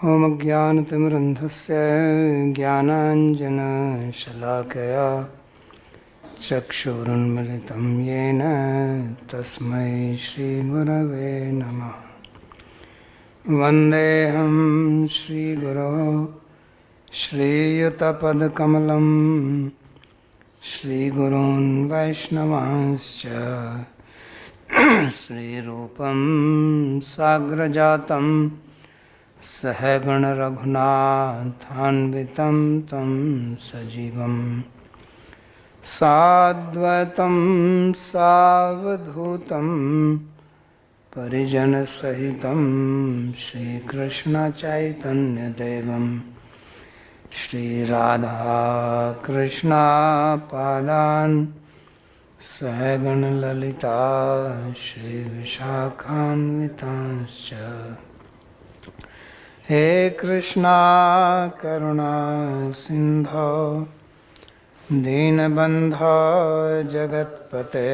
ॐ अज्ञानतिमिरन्धस्य ज्ञानाञ्जनशलाकया चक्षुरुन्मिलितं येन तस्मै श्रीगुरवे नमः। वन्देऽहं श्रीगुरोः श्रीयुतपदकमलं श्रीगुरून् वैष्णवांश्च श्रीरूपं साग्रजातं सहगण रघुनाथान्वितं तं सजीवं साद्वैतं सावधूतं परिजनसहितं श्रीकृष्णचैतन्यदेवं श्रीराधाकृष्णपादान् सहगण ललिता श्रीविशाखान्वितांश्च। हे कृष्णा करुणा सिंधो दीनबंधो जगत्पते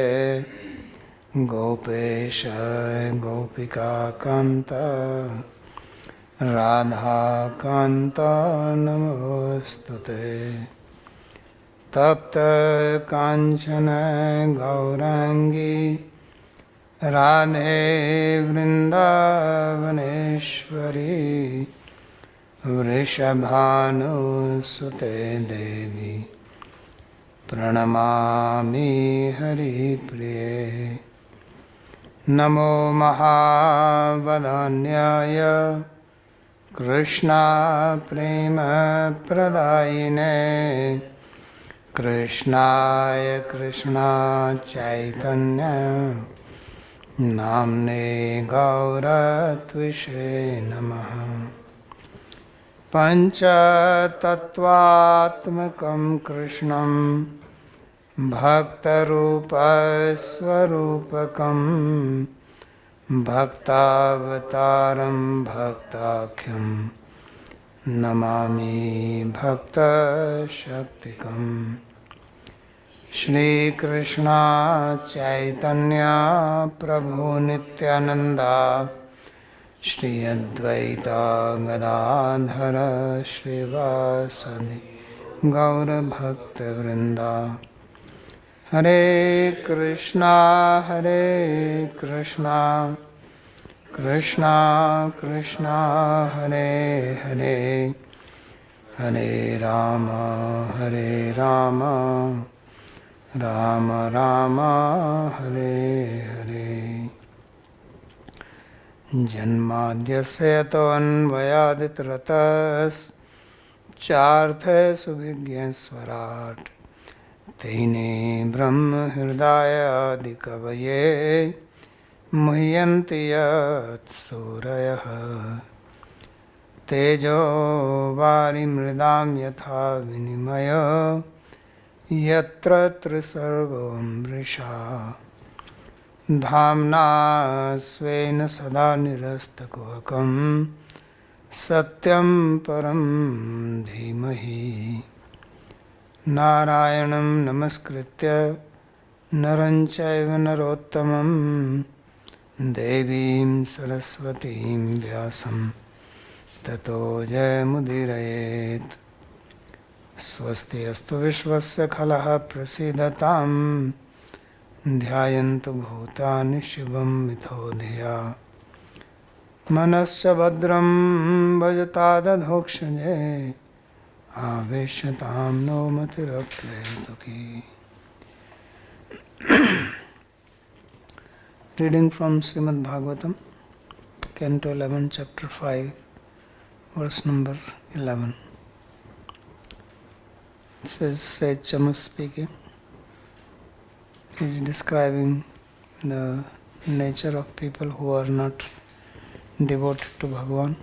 गोपेश गोपिका कांत राधा कांत नमोस्तुते। तप्त कांचन गौरांगी राधे वृंदावनेश्वरी वृषभानुसुते देवी प्रणमामि हरिप्रिये। नमो महावदान्याय कृष्णा प्रेम प्रदायिने कृष्णाय कृष्णा चैतन्य नाम्ने गौरत्विषे नमः। पञ्चतत्त्वात्मकं कृष्णं भक्तरूपस्वरूपकं भक्तावतारं भक्ताख्यं नमामि भक्तशक्तिकम्। श्री कृष्णा चैतन्य प्रभु नित्यानंदा श्री अद्वैता गदाधर श्रीवासदि गौर भक्त वृंदा। हरे कृष्णा कृष्णा कृष्णा हरे हरे हरे राम राम राम हरे हरे। जन्माद्यस्य तोऽन्वयादितरतश्चार्थसुभिज्ञस्वराट् तेने ब्रह्म हृदयादिकवये मुह्यन्ति यत्सूरयः। तेजो वारिमृदां यथा विनिमय यत्र त्रिसर्गो मृषा धाम्ना स्वेन सदा निरस्तकुहकं सत्यं परं धीमहि। नारायणं नमस्कृत्य नरं चैव नरोत्तमं देवीं सरस्वतीं व्यासं ततो जयमुदीरयेत्। स्वस्ति अस्तु विश्वस्य खलः प्रसीदतां ध्यायन्तु भूतानि शिवं मिथो धिया मनश्च भद्रं भजतादधोक्षजे आवेश्यतां no मतिरप्येतुकी। Reading from Śrīmad-Bhāgavatam, Canto 11, Chapter 5, verse number 11. This is Sage Chamas speaking. He is describing the nature of people who are not devoted to Bhagavan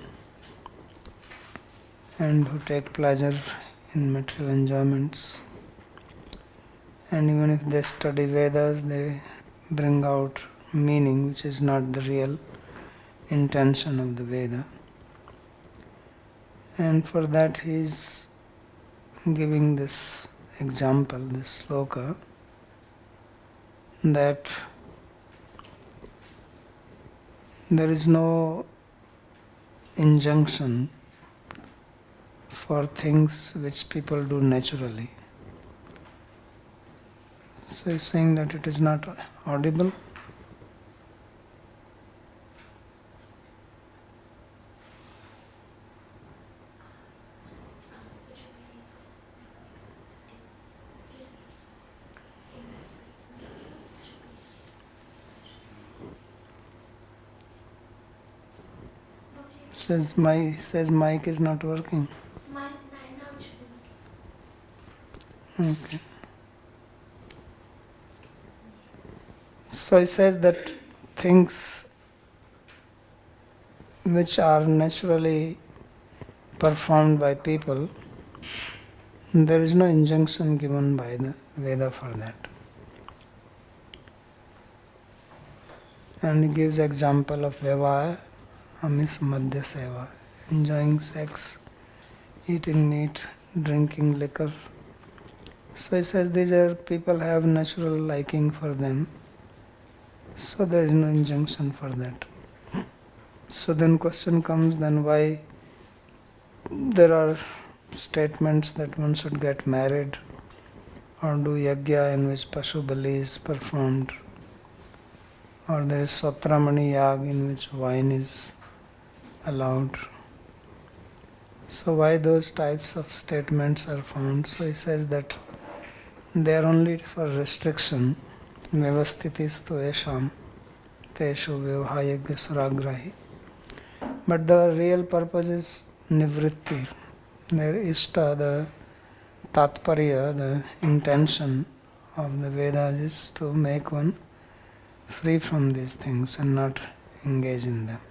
and who take pleasure in material enjoyments. And even if they study Vedas, they bring out meaning which is not the real intention of the Veda. And for that he is giving this example, this sloka, that there is no injunction for things which people do naturally. So he's saying that it is not audible. Says mic is not working. Okay. So he says that things which are naturally performed by people, there is no injunction given by the Veda for that. And he gives example of Vyavaya, Amis Madhya Seva, enjoying sex, eating meat, drinking liquor. So he says these are people have natural liking for them. So there is no injunction for that. So then question comes, then why there are statements that one should get married or do yajna in which Pashu Bali is performed, or there is Satramani Yag in which wine is allowed. So why those types of statements are found? So he says that they are only for restriction. Vyavasthitis tu esham teshu vyavahayagya suragrahi. But the real purpose is nivritti. Their ishta, the tatparya, the intention of the Vedas is to make one free from these things and not engage in them.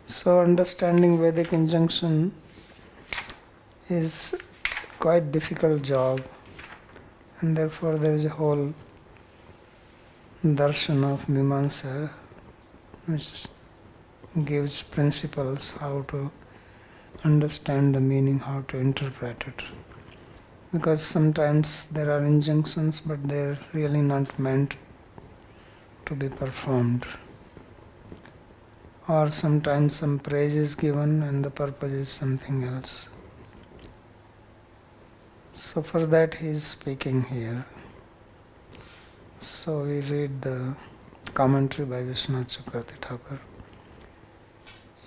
So understanding Vedic injunction is quite difficult job, and therefore there is a whole darshan of Mimamsa which gives principles how to understand the meaning, how to interpret it. Because sometimes there are injunctions but they are really not meant to be performed. Or sometimes some praise is given and the purpose is something else. So for that he is speaking here. So we read the commentary by Vishwanath Chakravarti Thakur.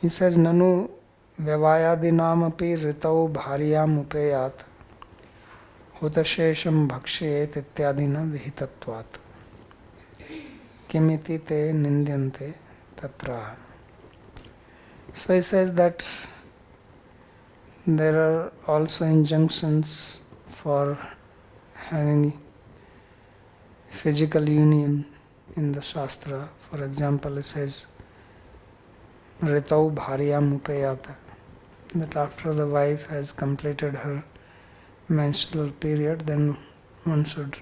He says, Nanu vyavayadinam api ritau bharyam upeyat hutashesham bhakshayet ityadina vihitatvat kimiti te nindyante tatra. So he says that there are also injunctions for having physical union in the Shastra. For example, it says, Ritau bharyam upayata, that after the wife has completed her menstrual period, then one should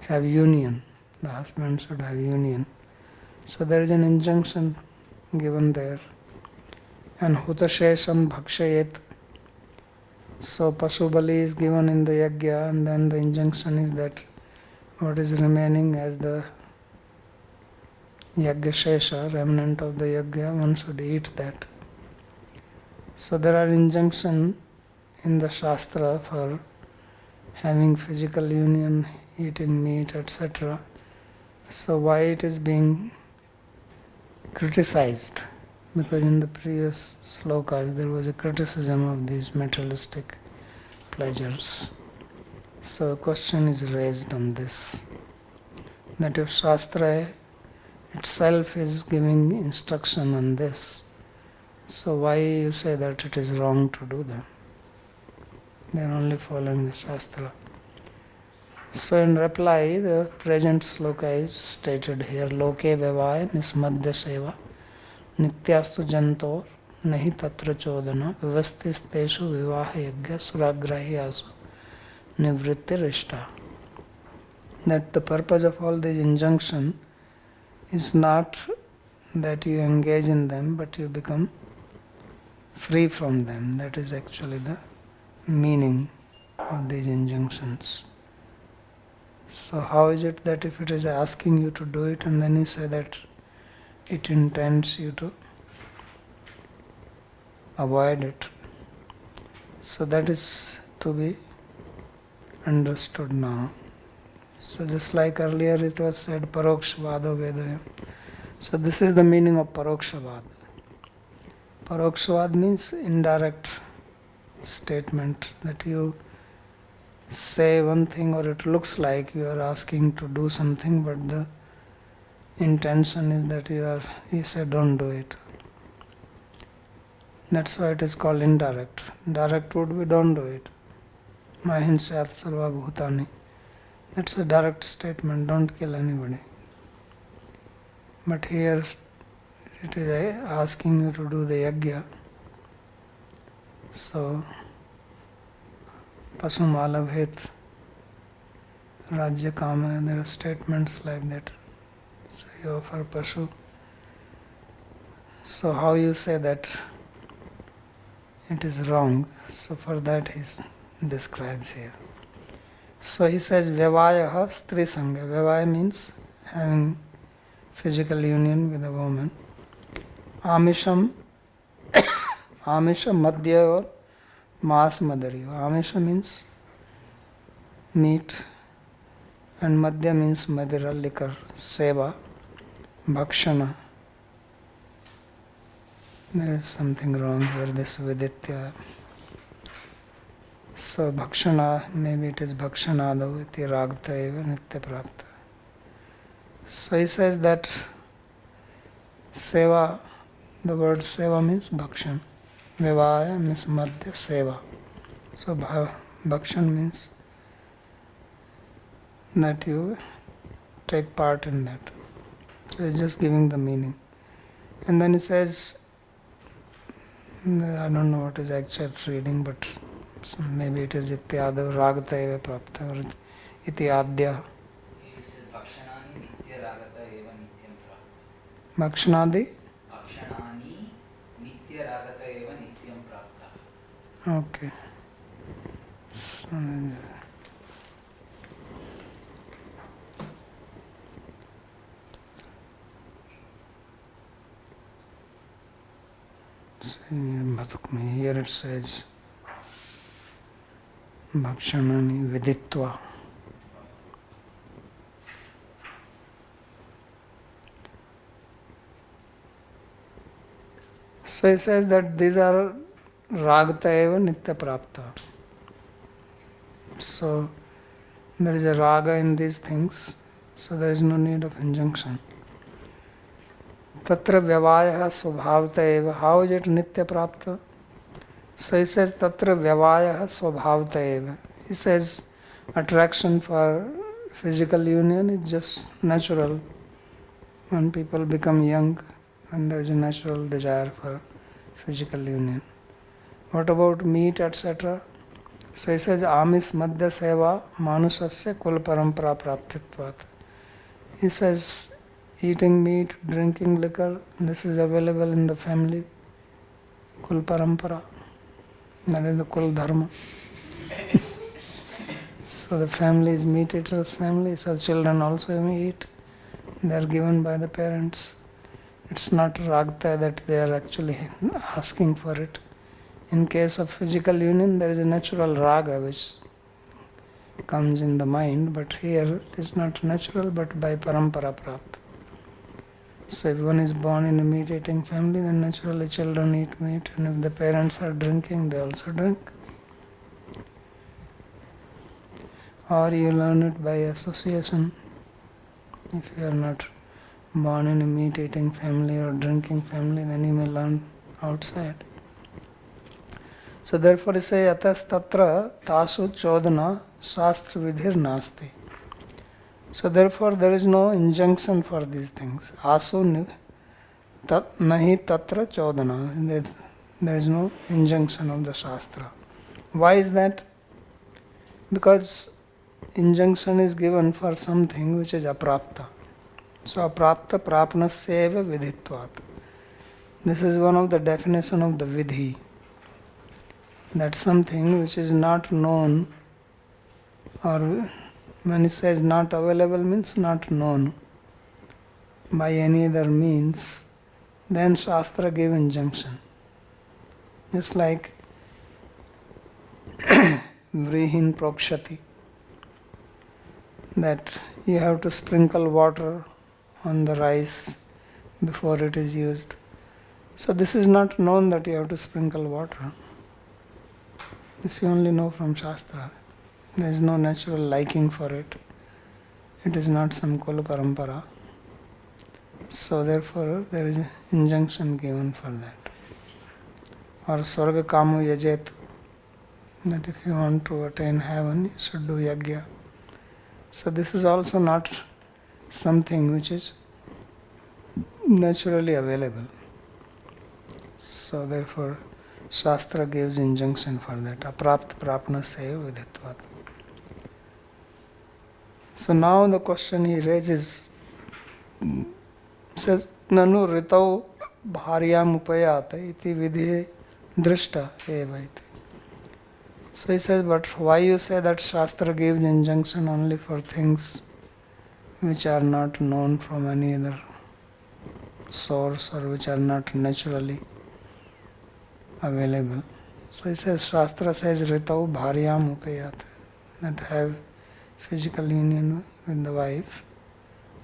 have union. The husband should have union. So there is an injunction given there. And hutashesham bhakshayet. So Pashu Bali is given in the yajna, and then the injunction is that what is remaining as the yajna shesha, remnant of the yajna, one should eat that. So there are injunctions in the Shastra for having physical union, eating meat, etc. So why it is being criticized? Because in the previous slokas there was a criticism of these materialistic pleasures. So a question is raised on this, that if Shastra itself is giving instruction on this, so why you say that it is wrong to do that? They are only following the Shastra. So in reply, the present sloka is stated here, Loke Vyavaya Nismadhya Seva Nityastu Jantor Nahi Tatra Chodana Vivastisteshu Vivaha Yagya Suragrahyasu Nivritti Rishta. That the purpose of all these injunctions is not that you engage in them, but you become free from them. That is actually the meaning of these injunctions. So how is it that if it is asking you to do it and then you say that it intends you to avoid it. So that is to be understood now. So just like earlier it was said, Parokshvado Vedayam. So this is the meaning of Parokshavad. Parokshavad means indirect statement, that you say one thing or it looks like you are asking to do something, but the intention is that you say don't do it. That's why it is called indirect. Direct would be don't do it. Mahinsyat sarva bhutani. That's a direct statement, don't kill anybody. But here it is asking you to do the yajna. So, Pasumalabhet, Rajya Kama, there are statements like that. So you offer Pasu. So how you say that it is wrong? So for that he describes here. So he says Vyavayaha Stri Sangha. Vyavaya means having physical union with a woman. Amisham Madhya or Mas Madhariyo. Amisha means meat and Madhya means Madhira, liquor. Seva, Bhakshana. There is something wrong here, this Viditya. So Bhakshana, maybe it is Bhakshanado iti ragta eva nitya prapta. So he says that Seva, the word Seva means Bhakshan. Vyavaya means Madhya Seva. So Bhakshan means that you take part in that. So he's just giving the meaning. And then he says, I don't know what is actual reading, but maybe it is Ityada Ragata eva prapta or Ityadya. It says Bhakshanani Nitya Ragata eva Nityam prapta. Bhakshanadi? Bhakshanani Nitya Ragata eva Nityam prapta. Okay. So, here it says Bhakshanani Viditva. So he says that these are Ragta eva Nitya Prapta. So there is a raga in these things, so there is no need of injunction. Tatra vyavaya svabhavta eva. How is it nitya prapta? So he says tatra vyavaya svabhavta eva. He says attraction for physical union is just natural. When people become young, and there is a natural desire for physical union. What about meat, etc.? So he says amis madhya seva manusasya kul parampara praptitvat. He says eating meat, drinking liquor, this is available in the family. Kul parampara. That is the kul dharma. So the family is meat eaters' family, so children also eat. They are given by the parents. It's not ragta that they are actually asking for it. In case of physical union, there is a natural raga which comes in the mind, but here it is not natural but by parampara prapta. So if one is born in a meat-eating family, then naturally children eat meat, and if the parents are drinking, they also drink. Or you learn it by association. If you are not born in a meat-eating family or drinking family, then you may learn outside. So therefore he says, atas tatra tasu chodana shastra vidhir nasti. So therefore there is no injunction for these things. Asu nahi tatra chodana. There is no injunction of the shastra. Why is that? Because injunction is given for something which is aprapta. So aprapta prapnasya eva vidhitvat. This is one of the definition of the vidhi. That something which is not known, or when it says not available means not known by any other means, then Shastra gave injunction. Just like vrihin prokshati, that you have to sprinkle water on the rice before it is used. So this is not known that you have to sprinkle water. This you only know from Shastra. There is no natural liking for it. It is not some Kula Parampara. So therefore there is an injunction given for that. Or Swarga Kamu Yajet, that if you want to attain heaven, you should do yajna. So this is also not something which is naturally available. So therefore Shastra gives injunction for that. Aprapt prapna seva viditvat. So now the question he raises says, Nanu ritau bharyam upayata iti vidhe drishta eva iti. So he says, but why you say that Shastra gives injunction only for things which are not known from any other source or which are not naturally available? So he says, Shastra says, Ritau bharyam upayat, that have physical union with the wife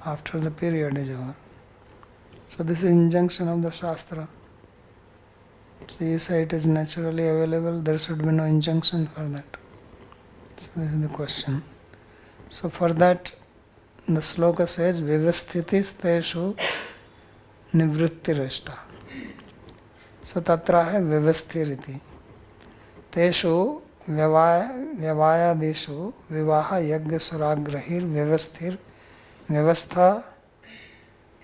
after the period is over. So this is injunction of the Shastra. So you say it is naturally available, there should be no injunction for that. So this is the question. So for that, the sloka says, Vivasthitis teshu nivrittirashta. So tatra hai vivasthiriti. Teshu vyavayadeshu vivaha yagya suragrahir vivasthir vyavastha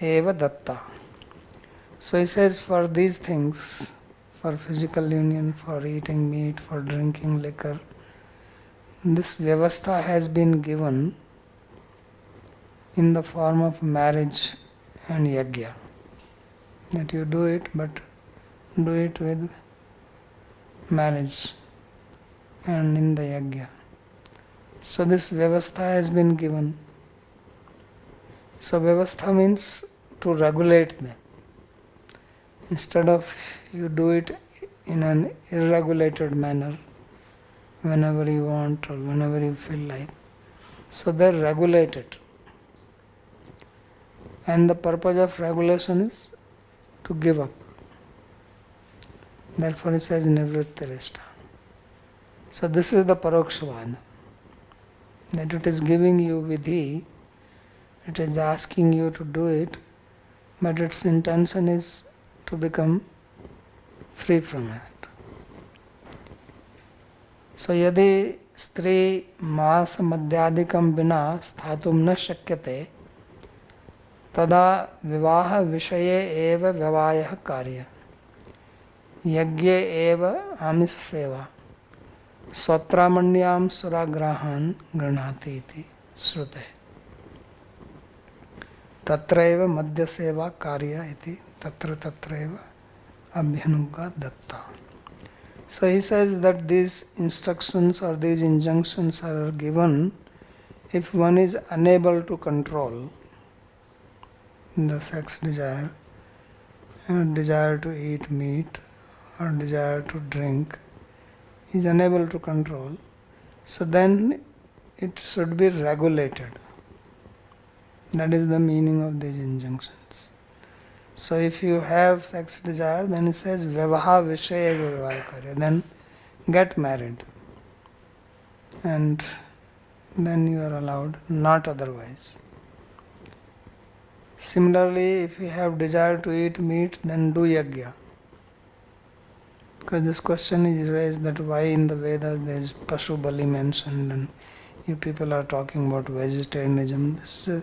eva datta. So he says for these things, for physical union, for eating meat, for drinking liquor, this vyavastha has been given in the form of marriage and yajna. That you do it, but do it with marriage and in the yajna. So this vyavastha has been given. So vyavastha means to regulate them. Instead of you do it in an irregulated manner, whenever you want or whenever you feel like. So they regulate it. And the purpose of regulation is to give up. Therefore it says nivrittirishta. So this is the parokshvada. That it is giving you vidhi, it is asking you to do it, but its intention is to become free from it. So यदि स्त्री मास मध्यादिकं बिना स्थातुं न शक्यते तदा विवाह विषये एव व्यवायः कार्यः यज्ञे एव आमिष सेवा स्वत्रामण्यां सुराग्रहान् गृह्णाति इति श्रुते तत्रैव मध्य सेवा कार्य इति तत्र तत्रैव abhyanuga datta. So he says that these instructions or these injunctions are given if one is unable to control the sex desire, and desire to eat meat or desire to drink, is unable to control. So then it should be regulated. That is the meaning of these injunctions. So if you have sex desire, then it says Vyavaha Vishaya Vyavaya Karya, then get married. And then you are allowed, not otherwise. Similarly, if you have desire to eat meat, then do yajna. Because this question is raised that why in the Vedas there is Pashu Bali mentioned and you people are talking about vegetarianism. This is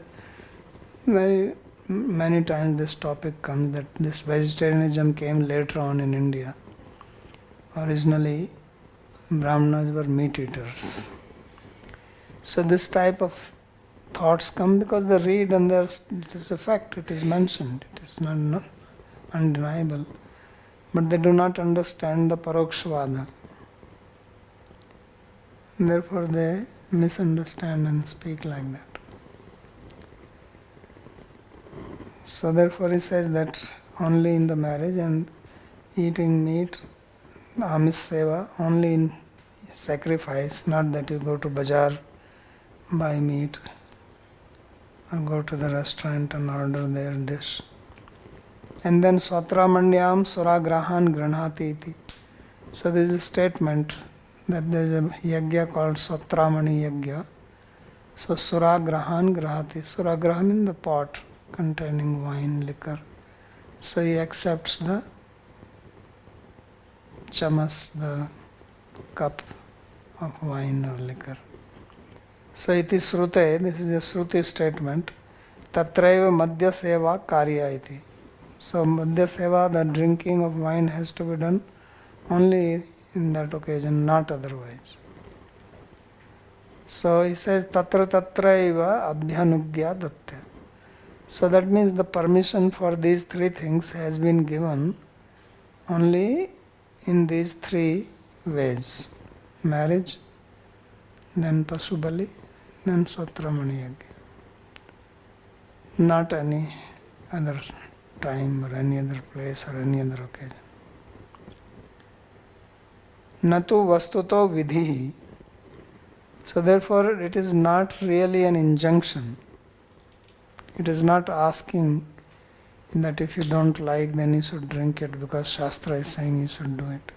many times this topic comes that this vegetarianism came later on in India. Originally, Brahmanas were meat eaters. So this type of thoughts come because they read and it is a fact, it is mentioned, it is not undeniable. But they do not understand the parokshvada. Therefore they misunderstand and speak like that. So therefore he says that only in the marriage and eating meat, Amish seva only in sacrifice, not that you go to bazaar, buy meat, or go to the restaurant and order their dish. And then Swatramanyam Suragrahan Granhati iti. So there is a statement that there is a yagya called Swatramani yagya. So Suragrahan Grahati. Suragraha means the pot containing wine, liquor. So he accepts the chamas, the cup of wine or liquor. So iti srute, this is a sruti statement. Tatraiva madhya seva karya iti. So madhya seva, the drinking of wine has to be done only in that occasion, not otherwise. So he says tatra tatraiva abhyanugya dattya. So that means the permission for these three things has been given only in these three ways: marriage, then Pasubali, then Satramani Yagya. Not any other time or any other place or any other occasion. Natu vastuto vidhi. So therefore it is not really an injunction. It is not asking that if you don't like, then you should drink it because Shastra is saying you should do it.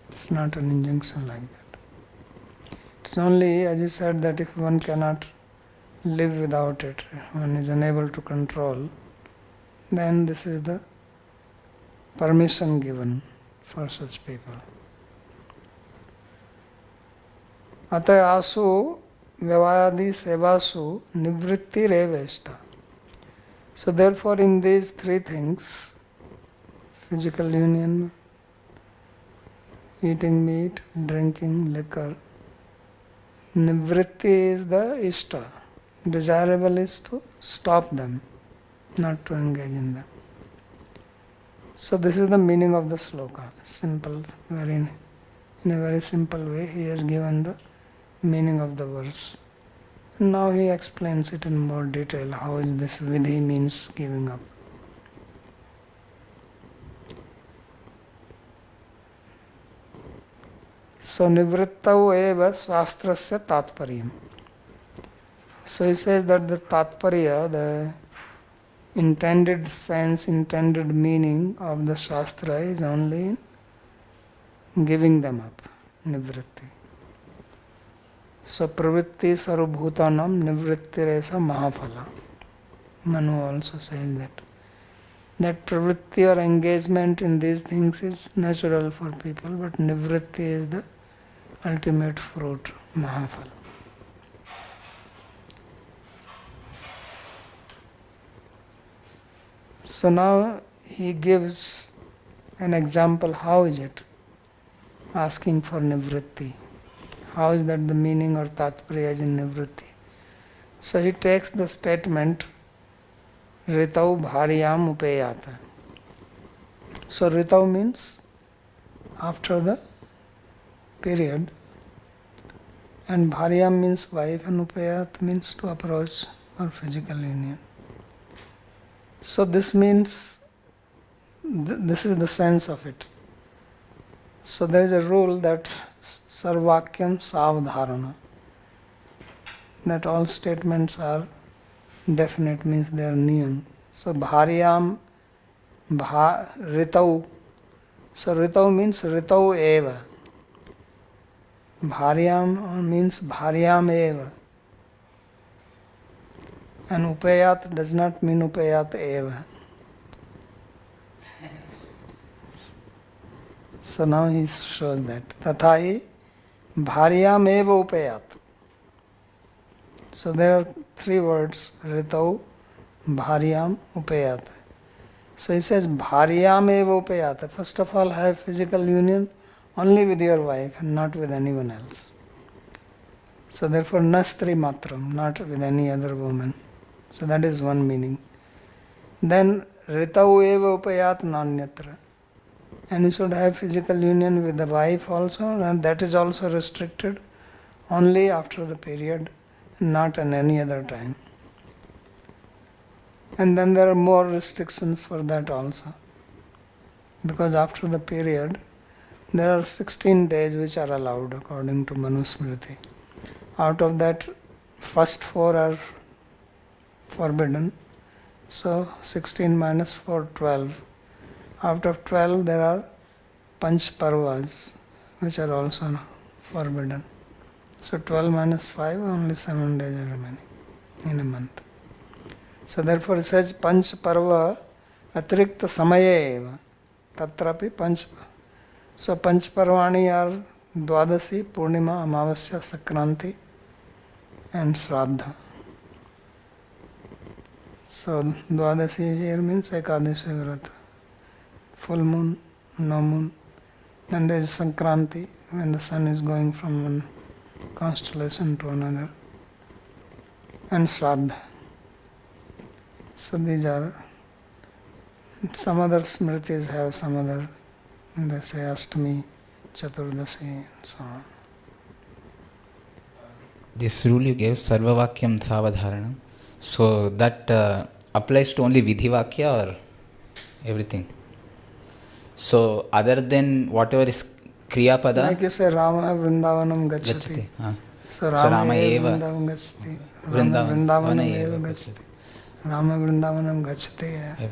It's not an injunction like that. It's only, as you said, that if one cannot live without it, one is unable to control, then this is the permission given for such people. Atayasu vyavayadi sevasu nivritti reveshta. So therefore in these three things, physical union, eating meat, drinking liquor, nivritti is the ishta. Desirable is to stop them, not to engage in them. So this is the meaning of the sloka. Simple, in a very simple way he has given the meaning of the verse. And now he explains it in more detail. How is this vidhi means giving up. So nivrittau eva shastrasya tatparyam. So he says that the tatparya, the intended sense, intended meaning of the shastra is only in giving them up, nivritti. So pravritti sarvabhutanam nivrittiresa mahaphala. Manu also says that pravritti or engagement in these things is natural for people, but nivritti is the ultimate fruit, mahaphala. So now he gives an example. How is it? Asking for nivritti. How is that the meaning or tatparya is in nivritti? So he takes the statement Ritau bharyam upeyata. So Ritau means after the period, and bharyam means wife, and upeyat means to approach for physical union. So this means, this is the sense of it. So there is a rule that sarvakyam savdharana, that all statements are definite, means they are niyam. So bharyam ritau. So ritau means ritau eva. Bharyam means bharyam eva. And upayat does not mean upayat eva. So now he shows that. Tathai bharyam eva upayat. So there are three words, ritau, bharyam, upayat. So he says bharyam eva upayat. First of all, have physical union only with your wife and not with anyone else. So therefore nastri matram, not with any other woman. So that is one meaning. Then ritau eva upayat nanyatra. And you should have physical union with the wife also, and that is also restricted only after the period, not at any other time. And then there are more restrictions for that also. Because after the period, There are 16 days which are allowed according to Manusmriti. Out of that, first 4 are forbidden. So 16 minus 4, 12. Out of 12 there are Panch Parvas which are also forbidden. So 12 minus 5, only 7 days are remaining in a month. So therefore it says Panch Parva Atrikta Samaye eva Tatrapi Panch. So Panch Parvani are Dwadasi, Purnima, Amavasya, Sakranti and Shraddha. So Dwadasi here means Ekadasi Vrata. Full moon, no moon. Then there is Sankranti, when the sun is going from one constellation to another. And Shraddha. So these are, some other smritis have some other, they say Ashtami, Chaturdasi and so on. This rule you gave, Sarvavakyam Savadharanam, so that applies to only Vidhivakya or everything? So other than whatever is Kriya Pada? Like you say, Rama Vrindavanam Gacchati. So Rama eva Vrindavanam Gacchati. Vrindavanam eva Gacchati. Rama Vrindavanam Gacchati.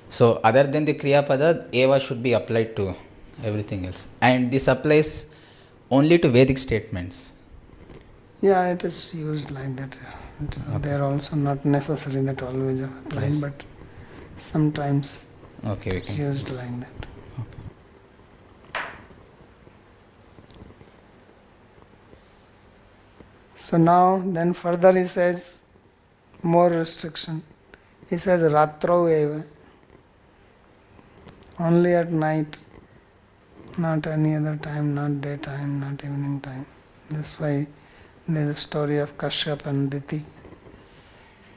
So other than the Kriya Pada, Eva should be applied to everything else. And this applies only to Vedic statements. Yeah, it is used like that. They are also not necessary that always are applied, yes. But sometimes it's used like that. So now, then further he says more restriction. He says Ratrau eva, only at night, not any other time, not daytime, not evening time. That's why there is a story of Kashyap and Diti.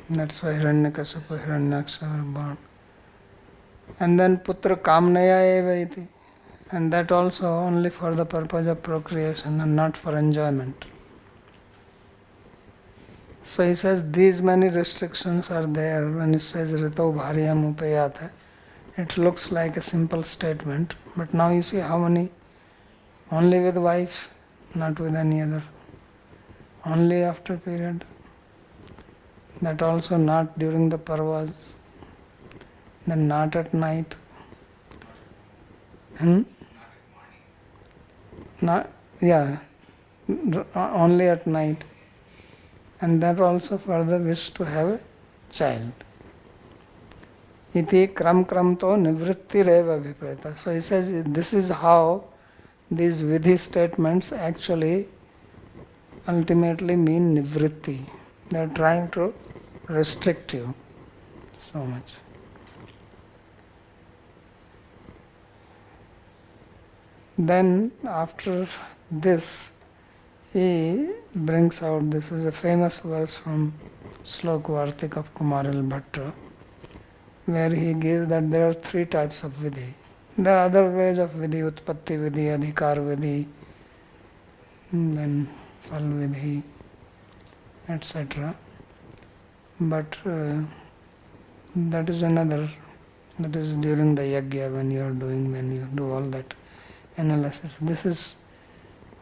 That's why Hiranyakashipu, Hiranyaksha were born. And then Putra Kamnaya eva iti. And that also only for the purpose of procreation and not for enjoyment. So he says these many restrictions are there when he says Rito Bharyam Upayata. It looks like a simple statement, but now you see how many, only with wife, not with any other. Only after period. That also not during the parvas. Then not at night. Not, yeah, only at night. And that also further wish to have a child. Iti kram kramto nivrittireva vipreta. So he says this is how these vidhi statements actually ultimately mean nivritti. They are trying to restrict you so much. Then after this, he brings out, this is a famous verse from Slok Vartik of Kumaril Bhatta, where he gives that there are 3 types of vidhi. There are other ways of vidhi, utpatti vidhi, adhikar vidhi, then fal vidhi, etc. But that is another, that is during the yajna when you do all that analysis. This is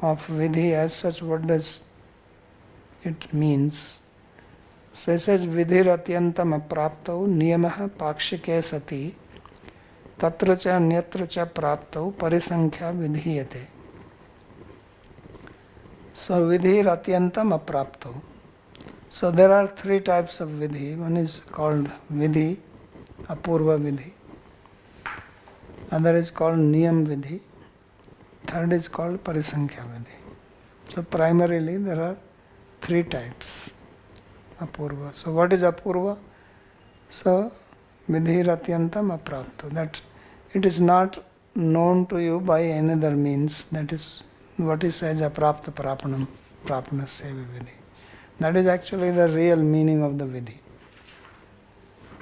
of vidhi as such. What does it means? So it says vidhir atyantam apraptau niyamah pakshike sati tatra cha anyatra cha praptau parisankhya vidhiyate. So vidhir atyantam apraptau. So there are 3 types of vidhi. One is called vidhi, apurva vidhi. Other is called niyam vidhi. Third is called parisankhya vidhi. So primarily there are 3 types. Apurva. So what is apurva? So vidhir atyantam aprapto. That it is not known to you by another means. That is what he says aprapta prapanam prapanasya vidhi. That is actually the real meaning of the vidhi.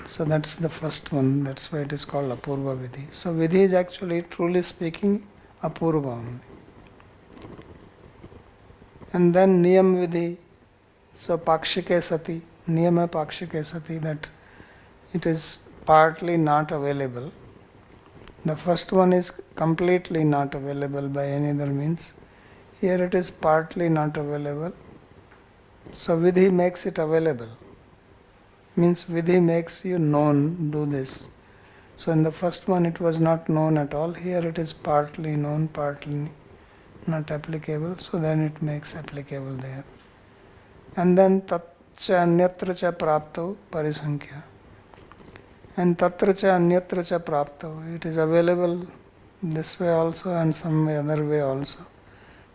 So that's the first one. That's why it is called apurva vidhi. So vidhi is actually, truly speaking, apurva only. And then niyam vidhi. So pakshike sati, niyama pakshike sati, that it is partly not available. The first one is completely not available by any other means. Here it is partly not available. So Vidhi makes it available. Means Vidhi makes you known, do this. So in the first one it was not known at all. Here it is partly known, partly not applicable. So then it makes applicable there. And then tatcha anyatra cha prapto parisankhya. And tatra cha anyatra cha prapto. It is available this way also and some other way also.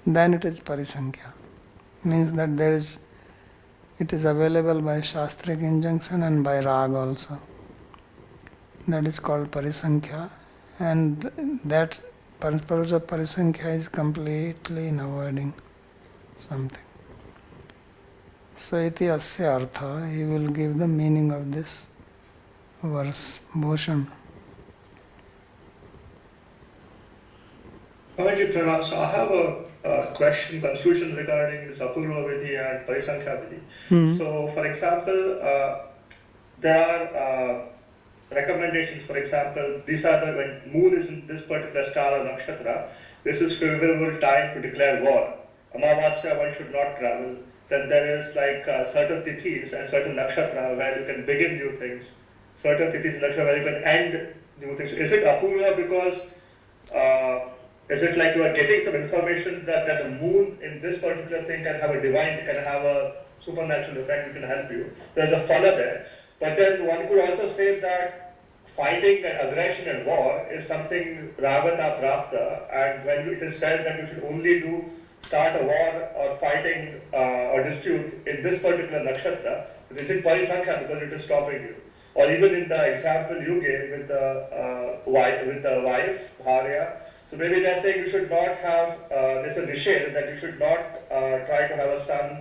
Then it is parisankhya. Means that it is available by shastric injunction and by rag also. That is called parisankhya, and that purpose of parisankhya is completely in avoiding something. So iti asya artha, he will give the meaning of this verse. Bhushan. Babaji Pranam, so I have a question, confusion regarding this Apurva Vidhi and Parisankhya Vidhi. So, for example, there are recommendations, for example, these are when moon is in this particular star or nakshatra, this is favorable time to declare war. Amavasya, one should not travel. Then there is like certain tithis and certain nakshatra where you can begin new things. Certain tithis and nakshatra where you can end new things. Is it Apurva because is it like you are getting some information that the moon in this particular thing can have a supernatural effect, it can help you. There's a phala there. But then one could also say that fighting and aggression and war is something ragata prapta, and when it is said that you should only start a war or fighting or dispute in this particular nakshatra, is it parisankhya because it is stopping you? Or even in the example you gave with the wife, bharya, so maybe they're saying you should not have, there's a nished that you should not try to have a son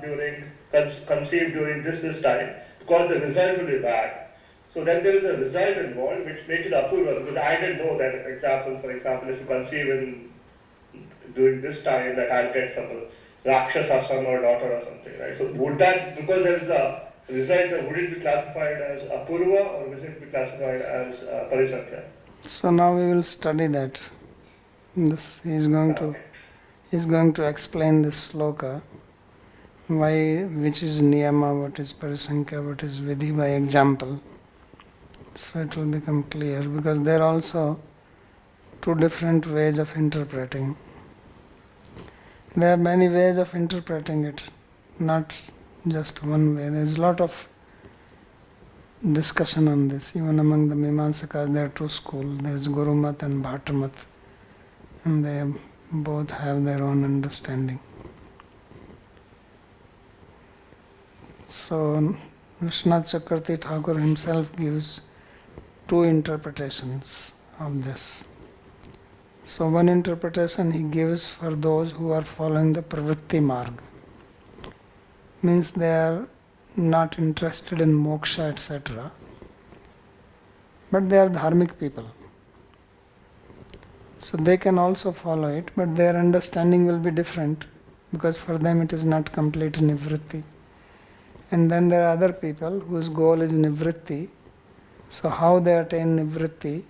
conceived during this time, because the result will be bad. So then there is a result involved which makes it apurva, because I didn't know that example. For example, if you conceive during this time, that I'll get some rakshasa son or daughter or something, right? So would that, because there is a result, would it be classified as apurva or would it be classified as parisankhya? So now we will study that. He is going to explain this sloka. Which is niyama, what is parisankhya, what is vidhi by example. So it will become clear, because there are also two different ways of interpreting. There are many ways of interpreting it, not just one way. There is a lot of discussion on this. Even among the Mimamsakas there are two schools. There is Gurumat and Bhattamat, and they both have their own understanding. So Vishwanath Chakravarti Thakur himself gives two interpretations of this. So one interpretation he gives for those who are following the pravritti marg. Means they are not interested in moksha, etc. But they are dharmic people. So they can also follow it, but their understanding will be different, because for them it is not complete nivritti. And then there are other people whose goal is nivritti. So how they attain nivritti?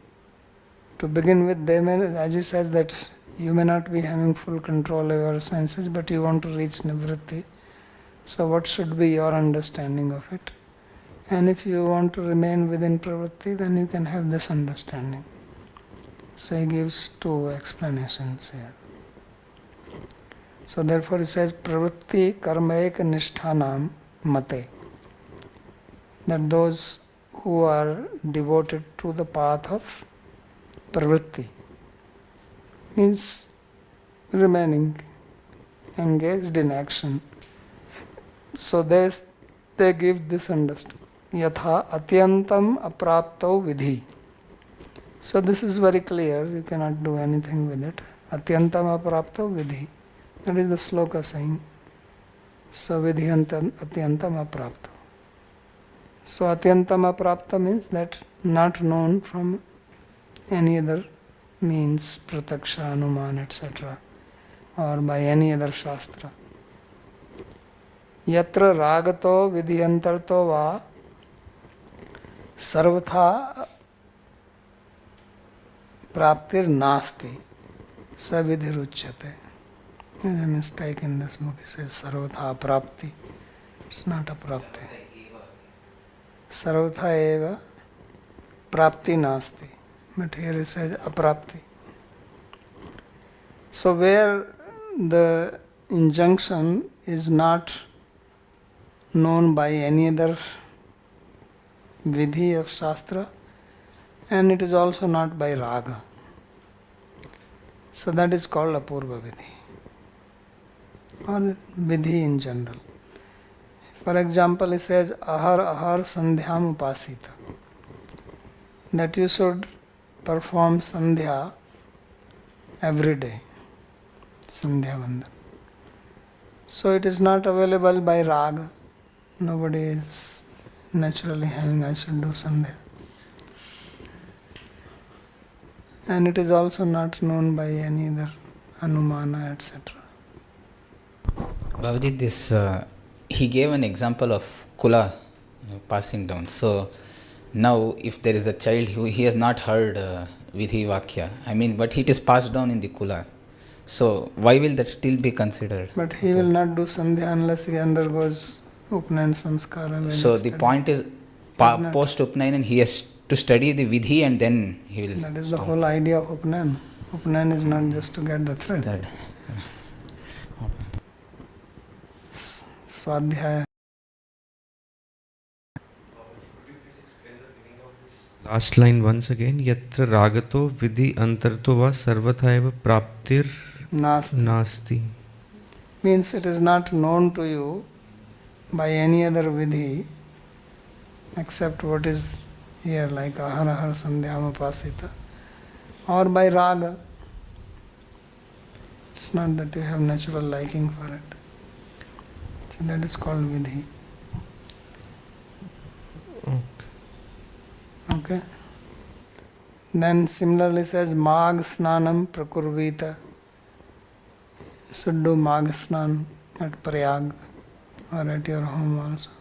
To begin with, they may, as he says, that you may not be having full control over your senses, but you want to reach nivritti. So what should be your understanding of it? And if you want to remain within pravritti, then you can have this understanding. So he gives two explanations here. So therefore he says, pravritti karmaeka nishthanam mate. That those who are devoted to the path of pravritti, means remaining engaged in action. So they give this understanding. Yatha atyantam aprapto vidhi. So this is very clear, you cannot do anything with it. Atyantam aprapto vidhi. That is the sloka saying. So vidhi atyantam aprapto. So atyantam aprapta means that not known from any other means, prataksha, anuman, etc. or by any other shastra. Yatra ragato vidhyantarto va sarvatha praptir nasti savidhiruchyate. There's a mistake in this book. It says sarvatha aprapti. It's not aprapti. Sarvatha eva prapti nasti. But here it says aprapti. So where the injunction is not known by any other vidhi of Shastra, and it is also not by raga. So that is called apurva vidhi, or vidhi in general. For example, it says ahar ahar sandhyam upasita, that you should perform sandhya every day, sandhya vandan. So it is not available by raga. Nobody is naturally having I should do sandhya. And it is also not known by any other anumana, etc. Babaji, this he gave an example of kula passing down. So now, if there is a child who he has not heard vidhi vakya, I mean, but it is passed down in the kula. So why will that still be considered? But he will not do sandhya unless he undergoes upnayan samskara. So the point is, post upnayan, he has to study the vidhi and then he will. That is the whole idea of upnayan. Upnayan is not just to get the thread. Swadhyaya. Last line once again. Yatra ragato vidhi antarto va sarvatha eva praptir nasti. Means it is not known to you by any other vidhi except what is here, like ahar ahar sandhyam upasita, or by raga. It's not that you have natural liking for it. So that is called vidhi. Okay. Then similarly says mag snanam prakurvita. Should do mag snan at Prayag or at your home also.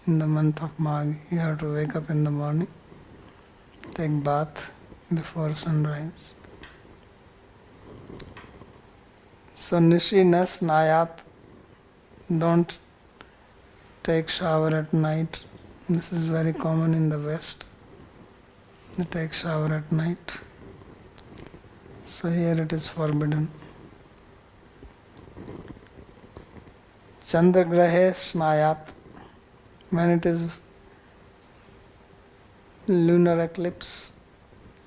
In the month of Mag, you have to wake up in the morning, take bath before sunrise. So nishi na snayat, don't take shower at night. This is very common in the West. They take shower at night. So here it is forbidden. Chandragrahe snayat, when it is lunar eclipse,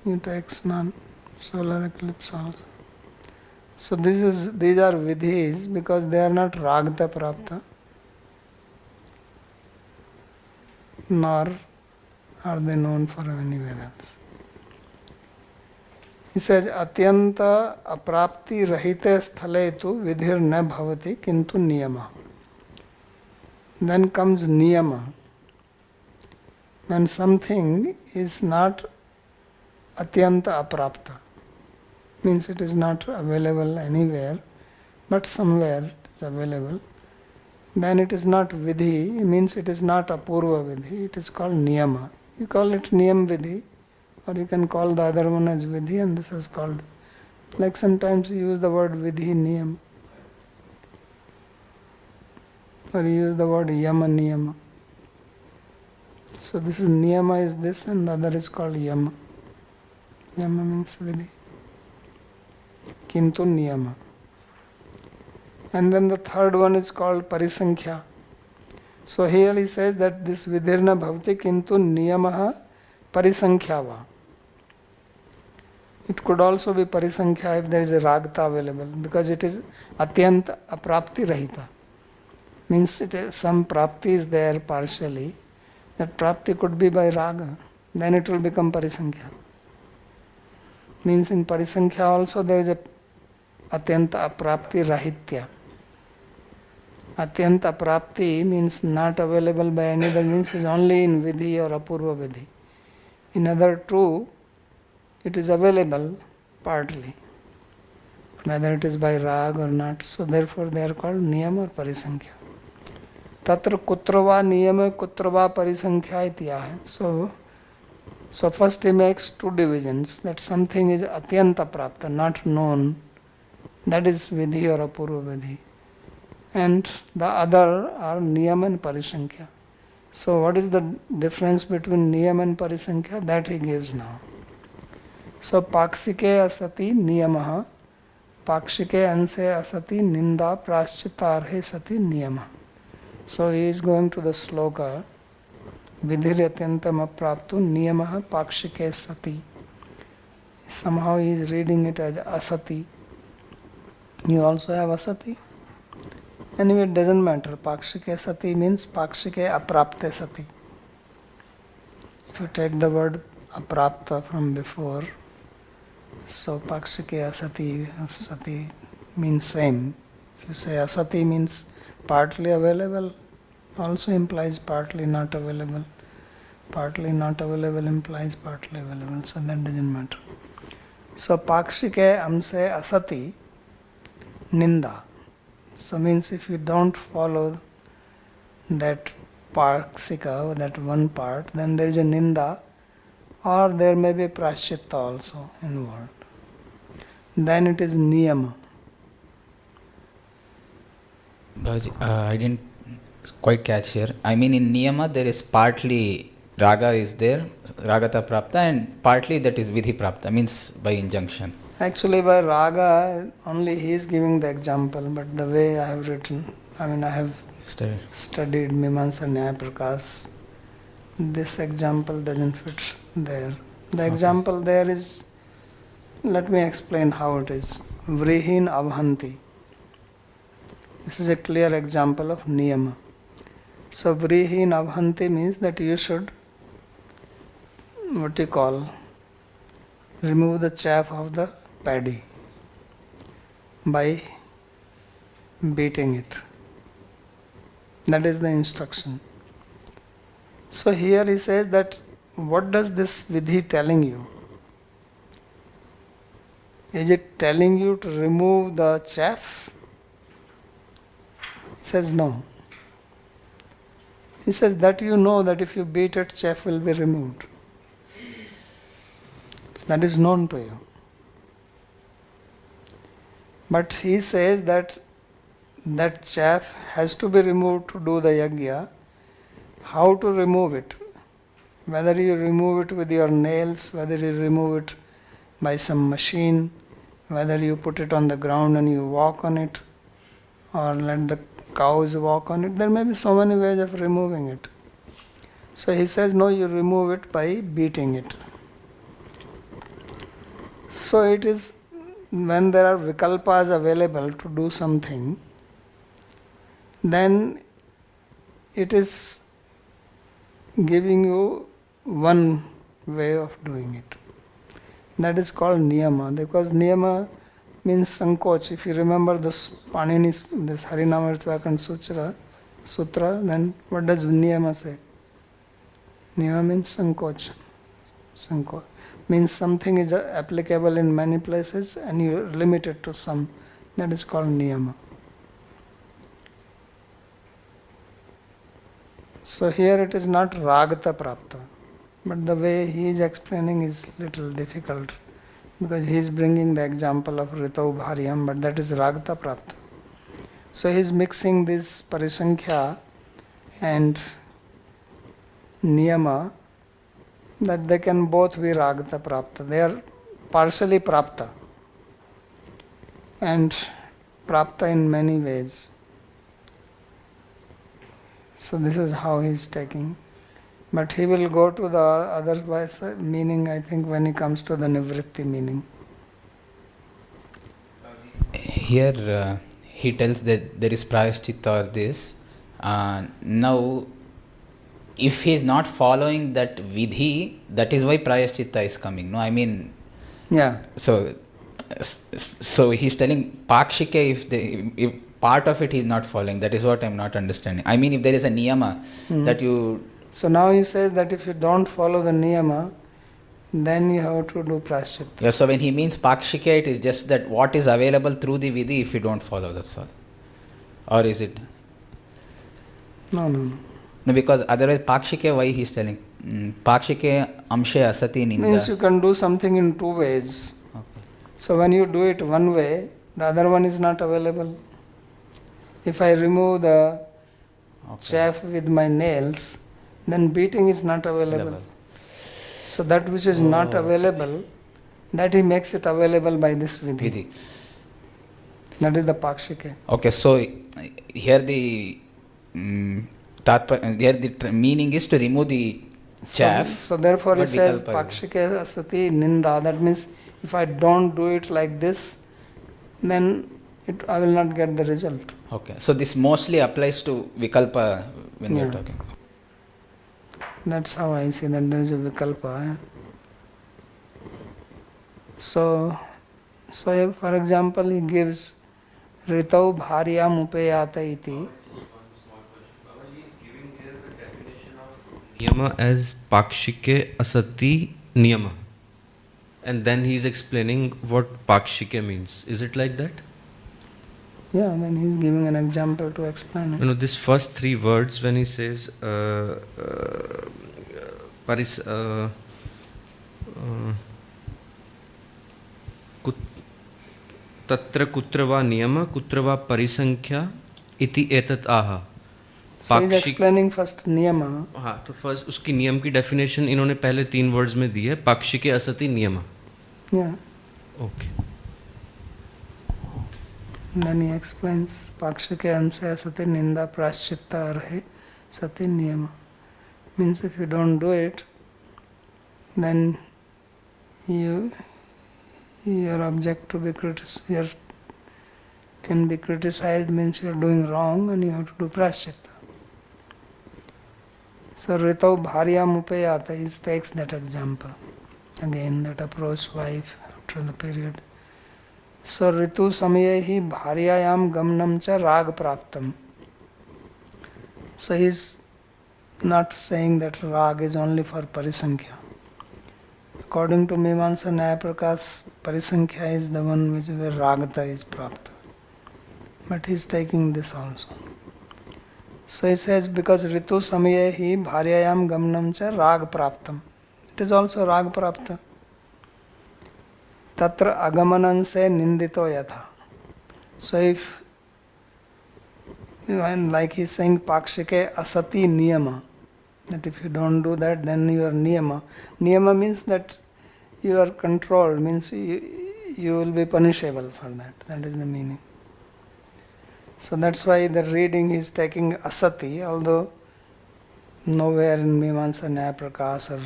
you take snan, solar eclipse also. So these are vidhis because they are not ragta prapta, nor are they known for anywhere else. He says, atyanta aprapti rahite sthale tu vidhir na bhavati kintu niyama. Then comes niyama. When something is not atyanta aprapta, means it is not available anywhere, but somewhere it is available, then it is not vidhi, means it is not apurva vidhi, it is called niyama. You call it niyam vidhi, or you can call the other one as vidhi, and this is called, like sometimes you use the word vidhi niyam, or you use the word yama niyama. So this is niyama is this, and the other is called yama. Yama means vidhi. Kintu niyama. And then the third one is called parisankhya. So here he says that this vidhirna bhavati kintu niyamaha parisankhya. It could also be parisankhya if there is a ragta available, because it is atyanta aprapti rahita. Means it is, some prapti is there partially. That prapti could be by raga. Then it will become parisankhya. Means in parisankhya also there is a atyanta aprapti rahitya. Atyanta aprapti means not available by any other means, is only in vidhi or apurva vidhi. In other two, it is available partly, whether it is by rag or not. So therefore they are called niyam or parisankhya. Tatra kutrava niyama kutrava parisankhya itya. So So first he makes two divisions, that something is atyanta prapta, not known, that is vidhi or apurva vidhi. And the other are niyam and parisankhya. So what is the difference between niyam and parisankhya? That he gives now. So pakshike asati niyamaha, pakshike anse asati ninda praschittarhe sati niyamaha. So he is going to the sloka, vidhir atyantam apraptu niyamaha pakshike sati. Somehow he is reading it as asati. You also have asati? Anyway, it doesn't matter. Pakshike sati means pakshike aprapte sati. If you take the word aprapta from before, so pakshike asati or sati means same. If you say asati means partly available, also implies partly not available. Partly not available implies partly available, so that doesn't matter. So pakshike amse asati ninda. So means if you don't follow that pakshika, that one part, then there is a ninda, or there may be praschitta also involved. Then it is niyama. Babaji, I didn't quite catch here. I mean, in niyama there is partly raga is there, ragata prapta, and partly that is vidhi prapta, means by injunction. Actually, by raga, only he is giving the example, but the way I have written, I have studied Mimamsa Nyaya Prakash, this example doesn't fit there. The example there is, let me explain how it is. Vrihin avhanti. This is a clear example of niyama. So vrihin avhanti means that you should, remove the chaff of the paddy by beating it. That is the instruction. So here he says that what does this vidhi telling you? Is it telling you to remove the chaff? He says no. He says that you know that if you beat it, chaff will be removed. That is known to you. But he says that that chaff has to be removed to do the yajna. How to remove it? Whether you remove it with your nails, whether you remove it by some machine, whether you put it on the ground and you walk on it, or let the cows walk on it, there may be so many ways of removing it. So he says, no, you remove it by beating it. So it is when there are vikalpas available to do something, then it is giving you one way of doing it. That is called niyama, because niyama means sankoch. If you remember this Panini's, this Harinamrita Sutra, then what does niyama say? Niyama means sankoch. Sankoch means something is applicable in many places and you limit it to some. That is called niyama. So here it is not ragata prapta, but the way he is explaining is little difficult, because he is bringing the example of ritau bharyam, but that is ragata prapta. So he is mixing this parisankhya and niyama, that they can both be ragata prapta. They are partially prapta and prapta in many ways. So this is how he is taking. But he will go to the otherwise meaning, I think, when he comes to the nivritti meaning. Here he tells that there is prayaschitta or this. Now, if he is not following that vidhi, that is why prayaschitta is coming. No, I mean, yeah. So he's telling pakshike, if part of it he is not following, that is what I am not understanding. I mean, if there is a niyama that you. So now he says that if you don't follow the niyama, then you have to do prayaschitta. Yeah, so when he means pakshike, it is just that what is available through the vidhi if you don't follow, that's all. Or is it? No. No, because otherwise Pakshike, why he is telling? Pakshike amshe asati ninda. Means you can do something in two ways. Okay. So when you do it one way, the other one is not available. If I remove the chaff with my nails, then beating is not available. So that which is not available, that he makes it available by this vidhi. That is the pakshike. Okay, so here the meaning is to remove the chaff. So therefore he says pakshike asati ninda. That means if I don't do it like this, then I will not get the result. Okay, so this mostly applies to vikalpa when we are talking. That's how I see that there is a vikalpa. So for example, he gives Ritau Bharyam Upayata iti. Niyama as Pakshike Asati Niyama. And then he is explaining what Pakshike means. Is it like that? Yeah, then he is giving an example to explain it. You know, this first three words when he says Tatra kutra va niyama kutra va parisankhya iti etat aha. So he is explaining first niyama. हाँ, तो first उसकी नियम की definition इन्होंने पहले 3 words में दी है, पाक्षिके असति नियम. Yeah. Okay. Then he explains pakshike ansaya sati ninda praschitta arhe sati niyama. Means if you don't do it, then your object to be criticized, can be criticized, means you are doing wrong and you have to do praschitta. So Ritau Bharyam Upayata, he takes that example. Again, that approach wife after the period. So Ritu Samayehi Bharyayam Gamnam cha Rag Praptam. So he is not saying that Rag is only for Parisankhya. According to Mimamsa Nyaya Prakash, Parisankhya is the one which is where Ragata is Prapta. But he is taking this also. So he says, because Ritu Samayehi Bharyayam Gamnam cha Rag Praptam. It is also Rag Prapta. Tatra Agamanan se Nindito Yatha. So if, like he is saying, Pakshike Asati Niyama, that if you don't do that, then you are Niyama. Niyama means that you are controlled, means you will be punishable for that. That is the meaning. So that's why the reading is taking Asati, although nowhere in Mimamsa Nyaya Prakash or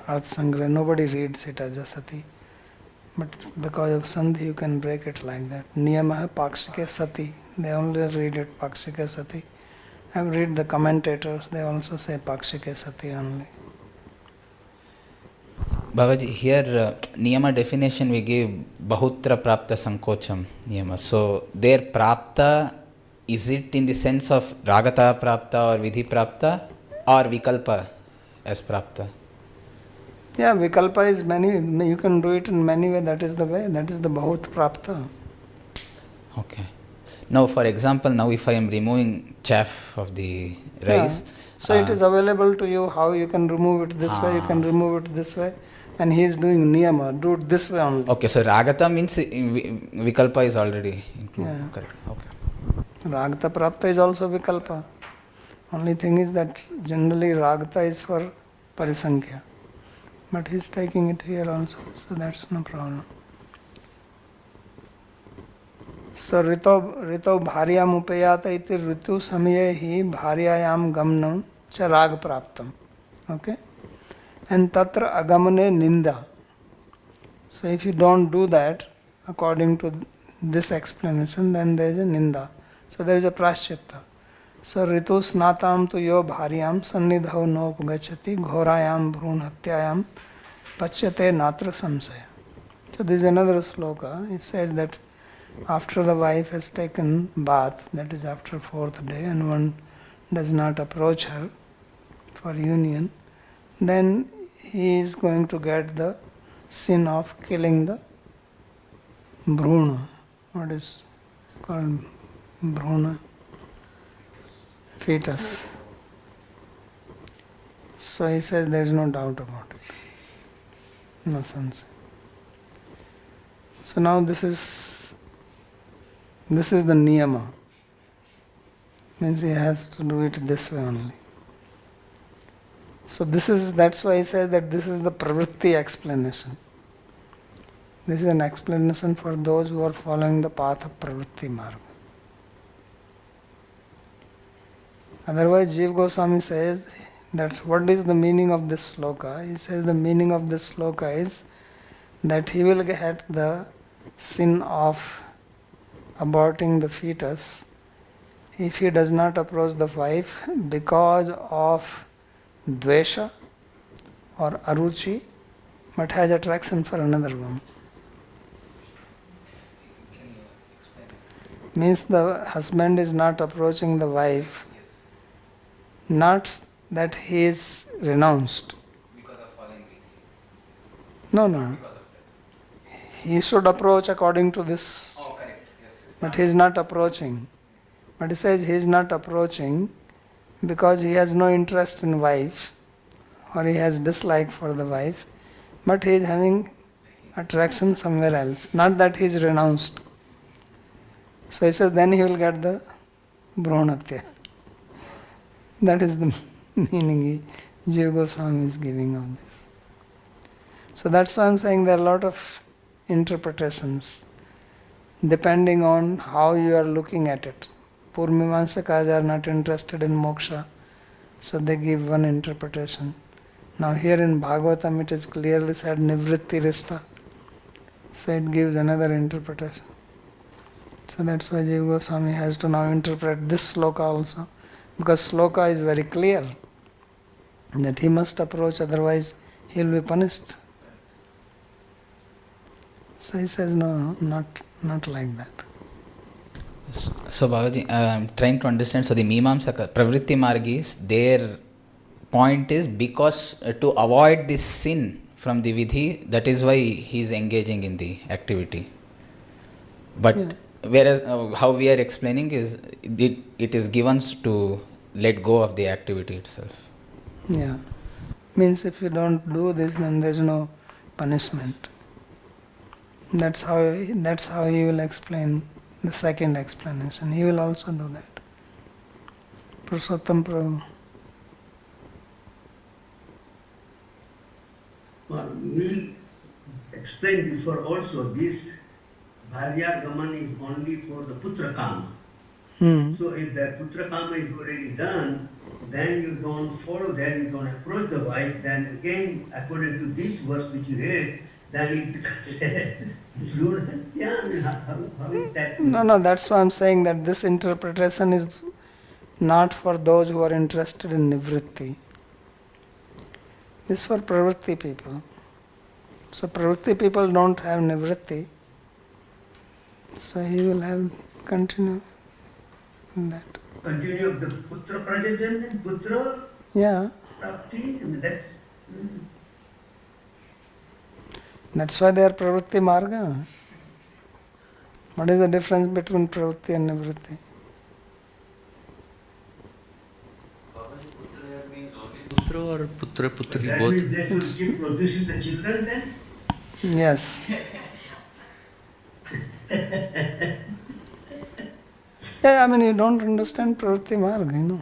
Arth Sangrah, nobody reads it as Asati. But because of Sandhi, you can break it like that. Niyama Pakshike Sati. They only read it Pakshike Sati. I have read the commentators, they also say Pakshike Sati only. Babaji, here niyama definition we give Bahutra Prapta Sankocham niyama. So there Prapta, is it in the sense of Ragata Prapta or Vidhi Prapta or Vikalpa as Prapta? Yeah, Vikalpa is many, you can do it in many ways, that is the way, that is the Bahut Prapta. Okay. Now for example, now if I am removing chaff of the rice. Yeah. So it is available to you how you can remove it this way, you can remove it this way. And he is doing niyama, do it this way only. Okay, so Ragata means Vikalpa is already included. Yeah. Correct. Okay. Ragata Prapta is also Vikalpa. Only thing is that generally Ragata is for Parisankhya. But he is taking it here also, so that's no problem. So Ritau Bharyam Upayata iti Ritu Samayehi Bharyayam Gamnam cha Rag Praptam. Okay? And Tatra Agamane Ninda. So if you don't do that, according to this explanation, then there is a Ninda. So there is a Praschitta. So Ritu Snatam tu yo Bharyam Sannidhau no Pugachati Ghorayam Bhrun Hatyayam Pachyate Natra Samsaya. So this is another sloka. It says that after the wife has taken bath, that is after 4th day, and one does not approach her for union, then he is going to get the sin of killing the Bhruna. What is called Bhruna? Fetus. So he says there is no doubt about it. No sense. So now this is the niyama. Means he has to do it this way only. So that's why he says that this is the pravritti explanation. This is an explanation for those who are following the path of pravritti marga. Otherwise, Jiva Goswami says that what is the meaning of this sloka? He says the meaning of this sloka is that he will get the sin of aborting the fetus if he does not approach the wife because of dvesha or aruchi, but has attraction for another woman. Means the husband is not approaching the wife, not that he is renounced. Because of falling No. He should approach according to this. Oh, correct. Yes. But he is not approaching. But he says he is not approaching because he has no interest in wife or he has dislike for the wife, but he is having attraction somewhere else. Not that he is renounced. So he says then he will get the bhronatya. That is the meaning Jiva Goswami is giving of this. So that's why I am saying there are a lot of interpretations depending on how you are looking at it. Purmimamsakas are not interested in moksha, so they give one interpretation. Now here in Bhāgavatam it is clearly said nivritti rista, so it gives another interpretation. So that's why Jiva Goswami has to now interpret this sloka also, because sloka is very clear that he must approach, otherwise he will be punished. So he says no, not like that. So Babaji, I'm trying to understand. So the Mimamsaka, Pravritti Margis, their point is because to avoid this sin from the Vidhi, that is why he is engaging in the activity. But whereas how we are explaining is it is given to let go of the activity itself. Yeah. Means if you don't do this, then there is no punishment. That's how he will explain the second explanation. He will also do that. Purushottam Prabhu. Well, we explained before also this Bharya Gaman is only for the Putra Kama. So if the Putra Kama is already done, then you don't follow that, you don't approach the wife, then again, according to this verse which you read, then it becomes how is that? No, that's why I'm saying that this interpretation is not for those who are interested in nivritti. It's for pravritti people. So pravritti people don't have nivritti. So he will have continue in that. Continue of the Putra Prajajan and Putra Yeah. Prapti, and that's... That's why they are pravritti marga. What is the difference between pravritti and nivritti? Putra or putra putri That both? means they should keep producing the children then? Yes. Yeah, I mean you don't understand pravritti marga, you know.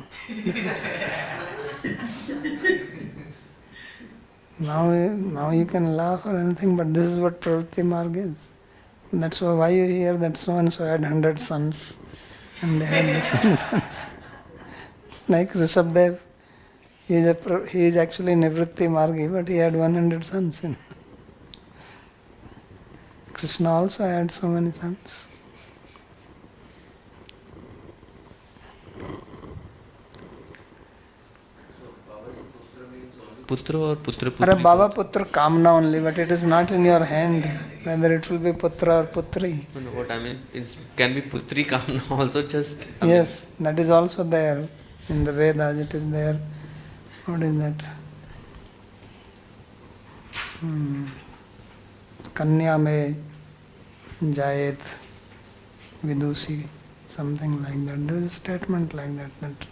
Now you can laugh or anything, but this is what pravritti marga is. That's why you hear that so and so had 100 sons and they had this many sons. Like Rishabdev, he is actually nivritti margi, but he had 100 sons. You know. Krishna also had so many sons. Putra or putra putri? Are Baba Putra Kamna only, but it is not in your hand whether it will be Putra or Putri. No, what I mean, it can be putri kamna also just... Yes, that is also there. In the Vedas it is there. What is that? Kanya me jayet vidusi, something like that. There is a statement like that, that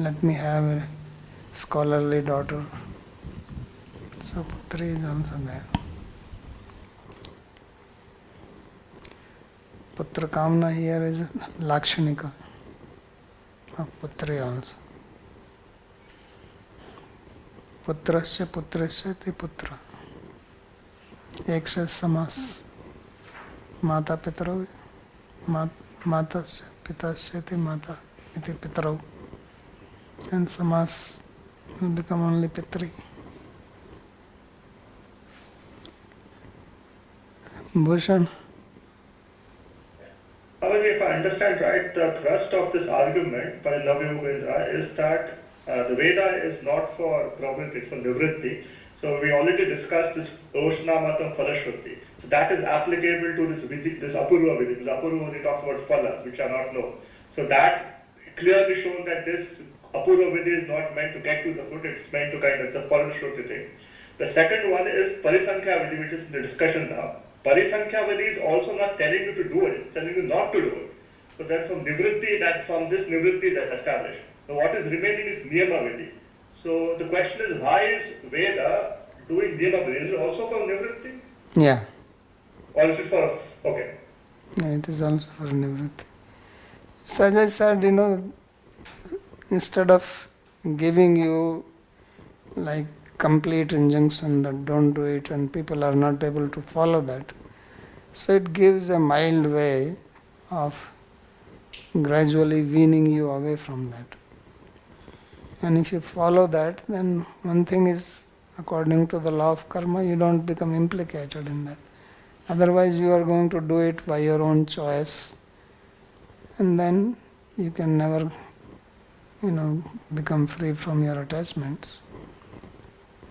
let me have a scholarly daughter. So Putri is also there. Putra Kamna here is Lakshanika of Putri also. Putrasya putrasya ti putra. एक से समास माता पितरौ माता से पिता से ti mata iti pitarau, and samas will become only pitri. Bhushan. However, if I understand right, the thrust of this argument by Navya is that the Veda is not for pravritti, it's for nivritti. So we already discussed this Oshnamatam Phalashruti. So that is applicable to this Vidhi, this Apurva Vidhi, because Apurva Vidhi talks about phalas, which are not known. So that clearly shown that this Apurva Vidhi is not meant to get to the foot, it's meant to kind of, it's a Phalashruti thing. The second one is Parisankhya Vidhi, which is in the discussion now. Parisankhya Vidhi is also not telling you to do it, it's telling you not to do it. So then from Nivritti, that from this Nivritti is established. Now what is remaining is Niyama Vidhi. So the question is, why is Veda doing Niyama Vidhi? Is it also from Nivritti? Yeah. Or is it for, okay. Yeah, it is also for nivritti. So as I said, instead of giving you like complete injunction that don't do it and people are not able to follow that, so it gives a mild way of gradually weaning you away from that. And if you follow that, then one thing is, according to the law of karma, you don't become implicated in that. Otherwise you are going to do it by your own choice, and then you can never, become free from your attachments.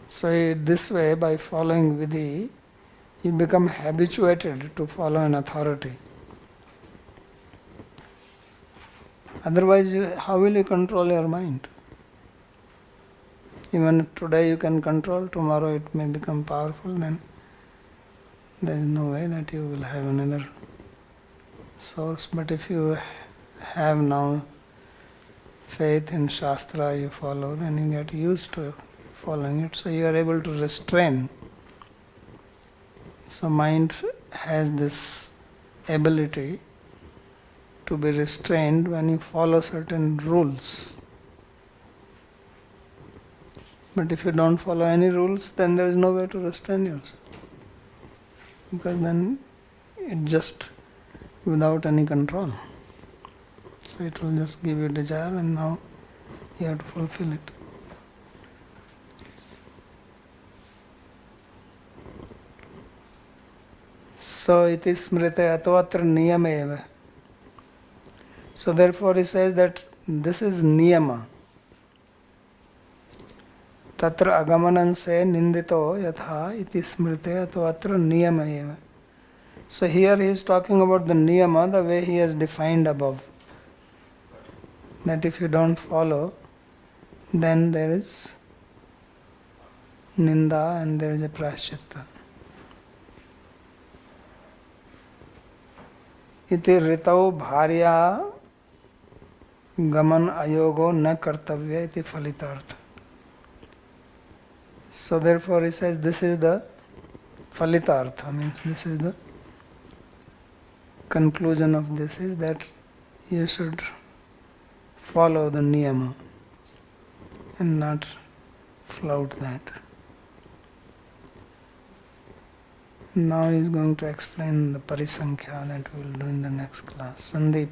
So this way, by following Vidhi, you become habituated to follow an authority. Otherwise, how will you control your mind? Even today you can control, tomorrow it may become powerful, then there is no way that you will have another source. But if you have now faith in Shastra, you follow, then you get used to following it, so you are able to restrain. So mind has this ability to be restrained when you follow certain rules. But if you don't follow any rules, then there is no way to restrain yourself. Because then it just without any control. So it will just give you desire and now you have to fulfill it. So iti smrite atavatra niyama eva. So therefore he says that this is niyama. Tatra agamanam se nindito yatha iti smrite atavatra niyama eva. So here he is talking about the niyama the way he has defined above. That if you don't follow, then there is ninda and there is a prashchitta. Iti ritau bharya gaman ayogo na kartavya iti phalitartha. So therefore he says this is the phalitartha, means this is the conclusion of this is that you should follow the niyama and not flout that. Now he is going to explain the parisankhya that we will do in the next class. Sandeep.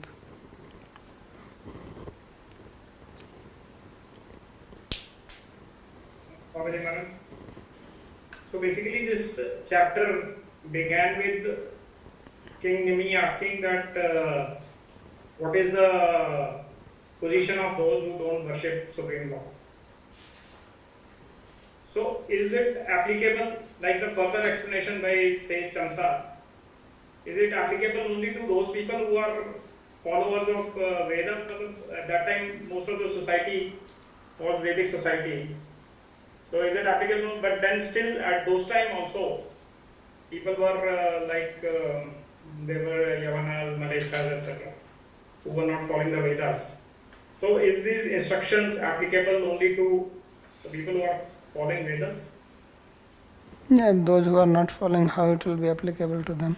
So basically this chapter began with King Nimi asking that what is the position of those who don't worship Supreme Lord. So is it applicable, like the further explanation by say Chamsa, is it applicable only to those people who are followers of Veda? At that time most of the society was Vedic society. So is it applicable? But then still at those time also people were they were Yavanas, Malechas, etc. who were not following the Vedas. So is these instructions applicable only to the people who are following Vedas? Yeah, those who are not following, how it will be applicable to them?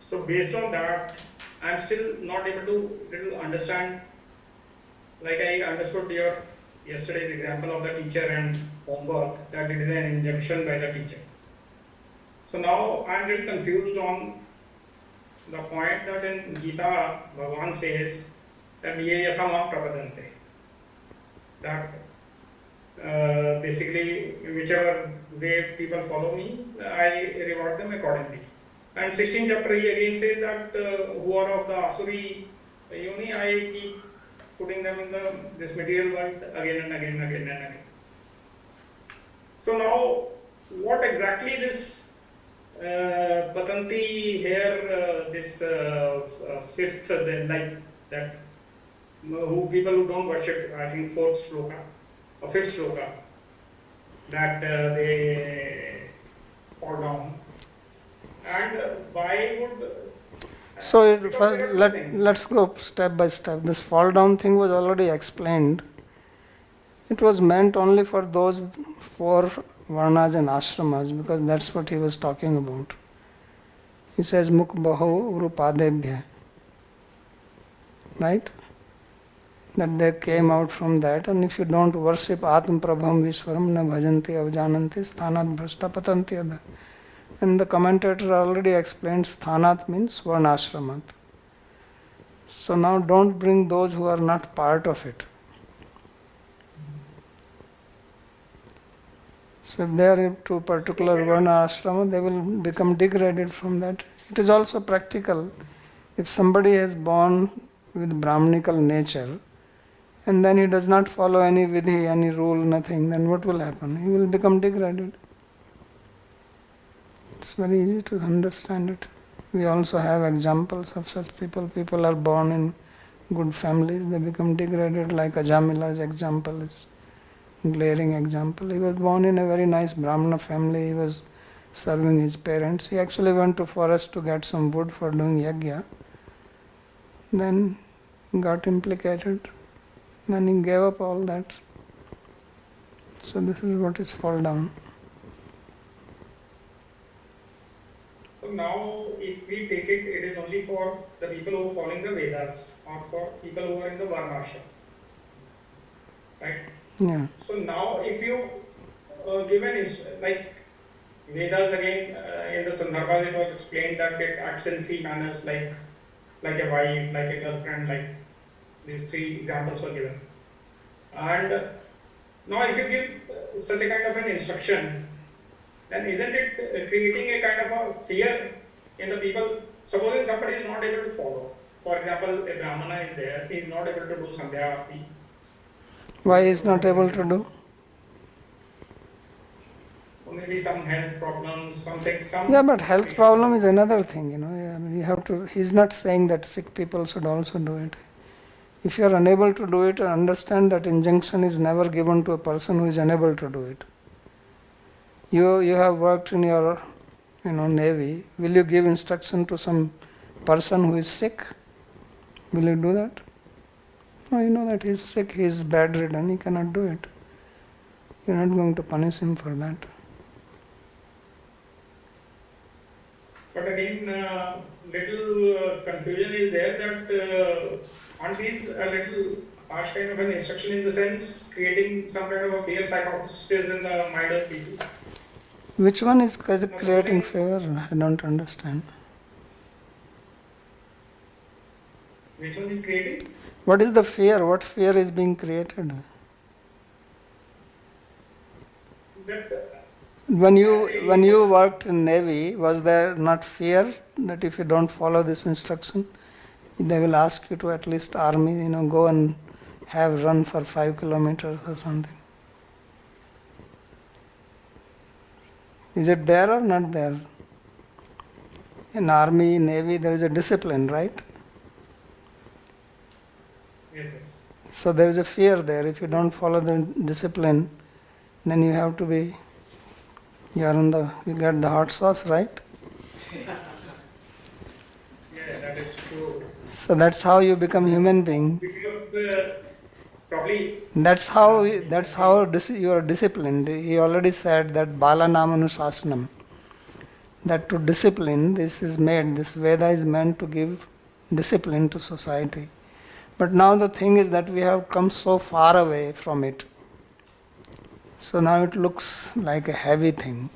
So based on that, I'm still not able to little understand. Like I understood your yesterday's example of the teacher and homework, that it is an injunction by the teacher. So now I'm little confused on the point that in Gita, Bhagavan says that ye yathama prapadante. That basically whichever way people follow me, I reward them accordingly. And 16th chapter he again says that who are of the Asuri Yoni, I keep putting them in this material world again and again and again and again. So now, what exactly this Patanti here, this fifth, then like that, who people who don't worship, I think fourth shloka, or fifth shloka, that they fall down. And why would... So let's go step by step. This fall down thing was already explained. It was meant only for those 4 varnas and ashramas, because that's what he was talking about. He says muk bahu urupadebhya, right? That they came out from that, and if you don't worship Atma Prabham Vishwaram na bhajanti avjananti sthanat bhrashta patanti adha. And the commentator already explained sthanat means varnashramat. So now don't bring those who are not part of it. So if they are to particular varna ashrama, they will become degraded from that. It is also practical. If somebody is born with Brahmanical nature, and then he does not follow any vidhi, any rule, nothing, then what will happen? He will become degraded. It's very easy to understand it. We also have examples of such people. People are born in good families, they become degraded, like Ajamila's example is glaring example. He was born in a very nice Brahmana family, he was serving his parents. He actually went to forest to get some wood for doing yajna. Then got implicated. Then he gave up all that. So this is what is fall down. So now, if we take it, it is only for the people who are following the Vedas, or for people who are in the Varnashram, right? Yeah. So now, if you give like Vedas again, in the Sandarbhas it was explained that it acts in 3 manners, like a wife, like a girlfriend, like these 3 examples were given. And now, if you give such a kind of an instruction, then isn't it creating a kind of a fear in the people? Supposing somebody is not able to follow, for example, a Brahmana is there, he is not able to do Sandhya Aarti. Why he is not able to do? Or maybe some health problems, something. Yeah, but health problem is another thing, you have to, he's not saying that sick people should also do it. If you are unable to do it, understand that injunction is never given to a person who is unable to do it. You have worked in your navy. Will you give instruction to some person who is sick? Will you do that? No, you know that he is sick, he is bedridden, he cannot do it. You are not going to punish him for that. But again, little confusion is there that aren't these a little harsh kind of an instruction, in the sense creating some kind of a fear psychosis in the mind of people? Which one is creating fear? I don't understand. Which one is creating? What is the fear? What fear is being created? That When you worked in Navy, was there not fear that if you don't follow this instruction, they will ask you to at least army, go and have run for 5 kilometers or something? Is it there or not there? In army, navy, there is a discipline, right? yes. So there is a fear there. If you don't follow the discipline, then you have to be, you get the hot sauce, right? Yeah, that is true. So that's how you become human being. Because probably. That's how you are disciplined. He already said that Bala Namanusasanam. That to discipline, this Veda is meant to give discipline to society. But now the thing is that we have come so far away from it. So now it looks like a heavy thing.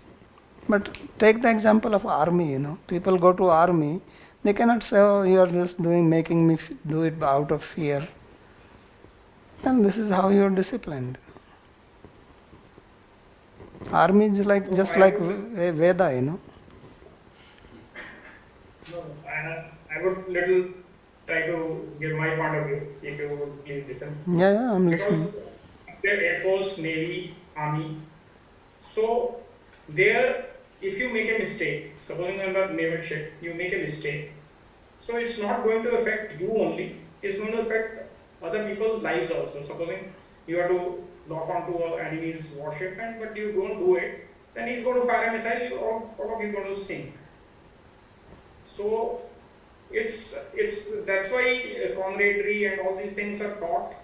But take the example of army, People go to army, they cannot say, oh, you are just making me do it out of fear. And this is how you are disciplined. Army is just like a Veda, No, I would little try to give my point of view, if you would please listen. Yeah, I'm listening. Because there Air Force, Navy, Army. So there, if you make a mistake, supposing on the naval ship, you make a mistake, so it's not going to affect you only, it's going to affect other people's lives also. Supposing you have to lock onto an enemy's warship, but you don't do it, then he's going to fire a missile, all of you are going to sink. So it's that's why camaraderie and all these things are taught,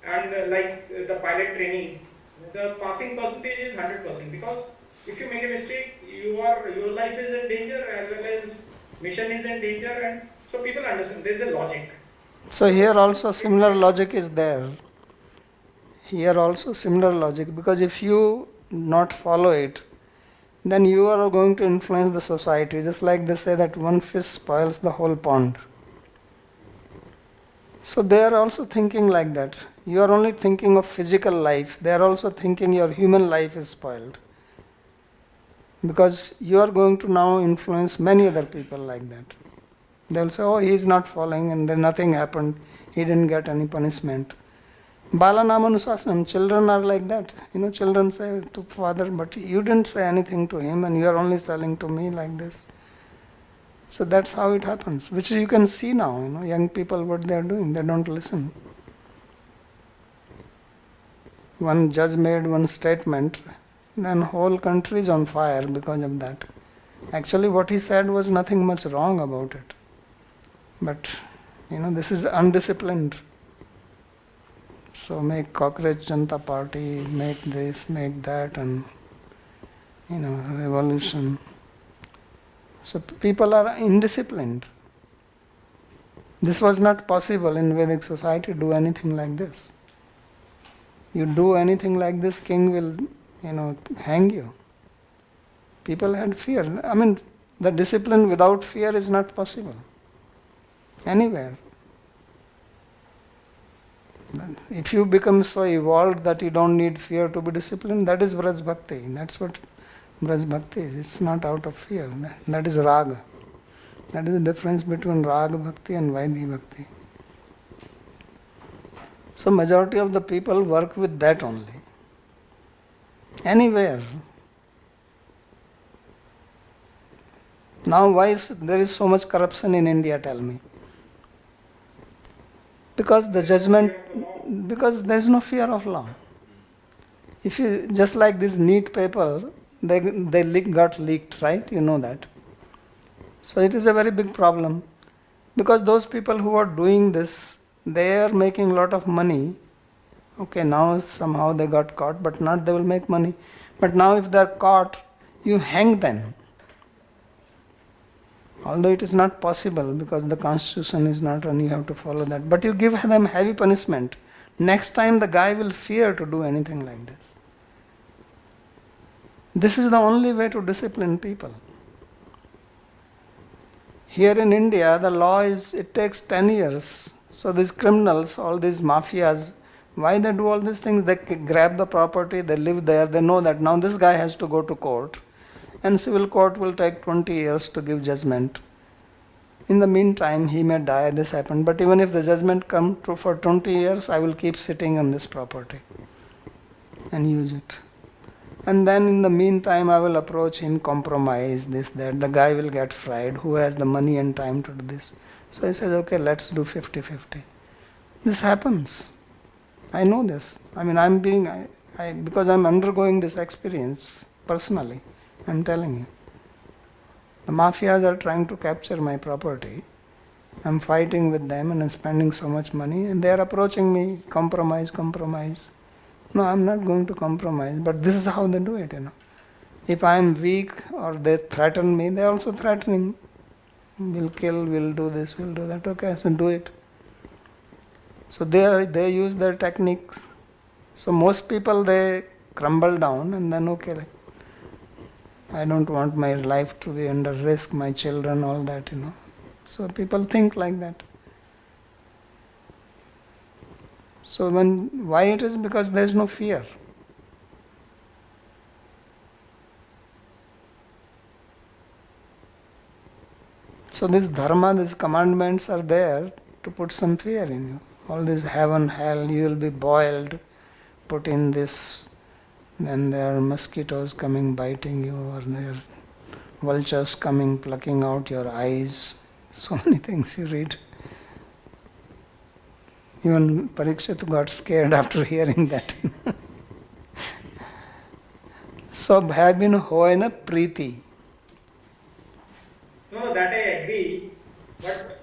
and like the pilot training, the passing percentage is 100%, because if you make a mistake, your life is in danger as well as mission is in danger, and so people understand there is a logic. So here also similar logic is there. Here also similar logic, because if you not follow it, then you are going to influence the society. Just like they say that one fish spoils the whole pond. So they are also thinking like that. You are only thinking of physical life. They are also thinking your human life is spoiled. Because you are going to now influence many other people like that. They will say, oh, he is not following and then nothing happened. He didn't get any punishment. Bala Namanusasanam, children are like that. Children say to father, but you didn't say anything to him and you are only telling to me like this. So that's how it happens, which you can see now, young people, what they are doing, they don't listen. One judge made one statement, then whole country is on fire because of that. Actually what he said was nothing much wrong about it. But, this is undisciplined. So make cockroach Janata Party, make this, make that, and revolution. So people are indisciplined. This was not possible in Vedic society to do anything like this. You do anything like this, king will, hang you. People had fear. The discipline without fear is not possible. Anywhere. If you become so evolved that you don't need fear to be disciplined, that is Braj Bhakti. That's what Braj Bhakti is. It's not out of fear. That is Raga. That is the difference between Raga Bhakti and Vaidhi Bhakti. So majority of the people work with that only. Anywhere. Now why there is so much corruption in India, tell me? Because the judgment, because there is no fear of law. If you, just like this neat paper, they got leaked, right? You know that. So it is a very big problem. Because those people who are doing this, they are making a lot of money. Okay, now somehow they got caught, but not they will make money. But now if they are caught, you hang them. Although it is not possible because the constitution is not and you have to follow that. But you give them heavy punishment. Next time the guy will fear to do anything like this. This is the only way to discipline people. Here in India, the law is, it takes 10 years. So these criminals, all these mafias, why they do all these things? They grab the property, they live there, they know that now this guy has to go to court. And civil court will take 20 years to give judgment. In the meantime, he may die, this happened. But even if the judgment comes true for 20 years, I will keep sitting on this property and use it. And then in the meantime, I will approach him, compromise, this, that. The guy will get fried, who has the money and time to do this. So he says, okay, let's do 50-50. This happens. I know this. Because I'm undergoing this experience personally. I'm telling you. The mafias are trying to capture my property I'm fighting with them and I'm spending so much money and they are approaching me, compromise. No, I'm not going to compromise, but this is how they do it, If I'm weak or they threaten me, they're also threatening. We'll kill, we'll do this, we'll do that. Okay, so do it. So they use their techniques. So most people, they crumble down and then okay, I don't want my life to be under risk, my children, all that, So people think like that. So why it is? Because there is no fear. So this dharma, these commandments are there to put some fear in you. All this heaven, hell, you will be boiled, put in this, then there are mosquitoes coming biting you, or there are vultures coming plucking out your eyes. So many things you read. Even Parikshit got scared after hearing that. So bhavin hoy na priti. No, that I agree. But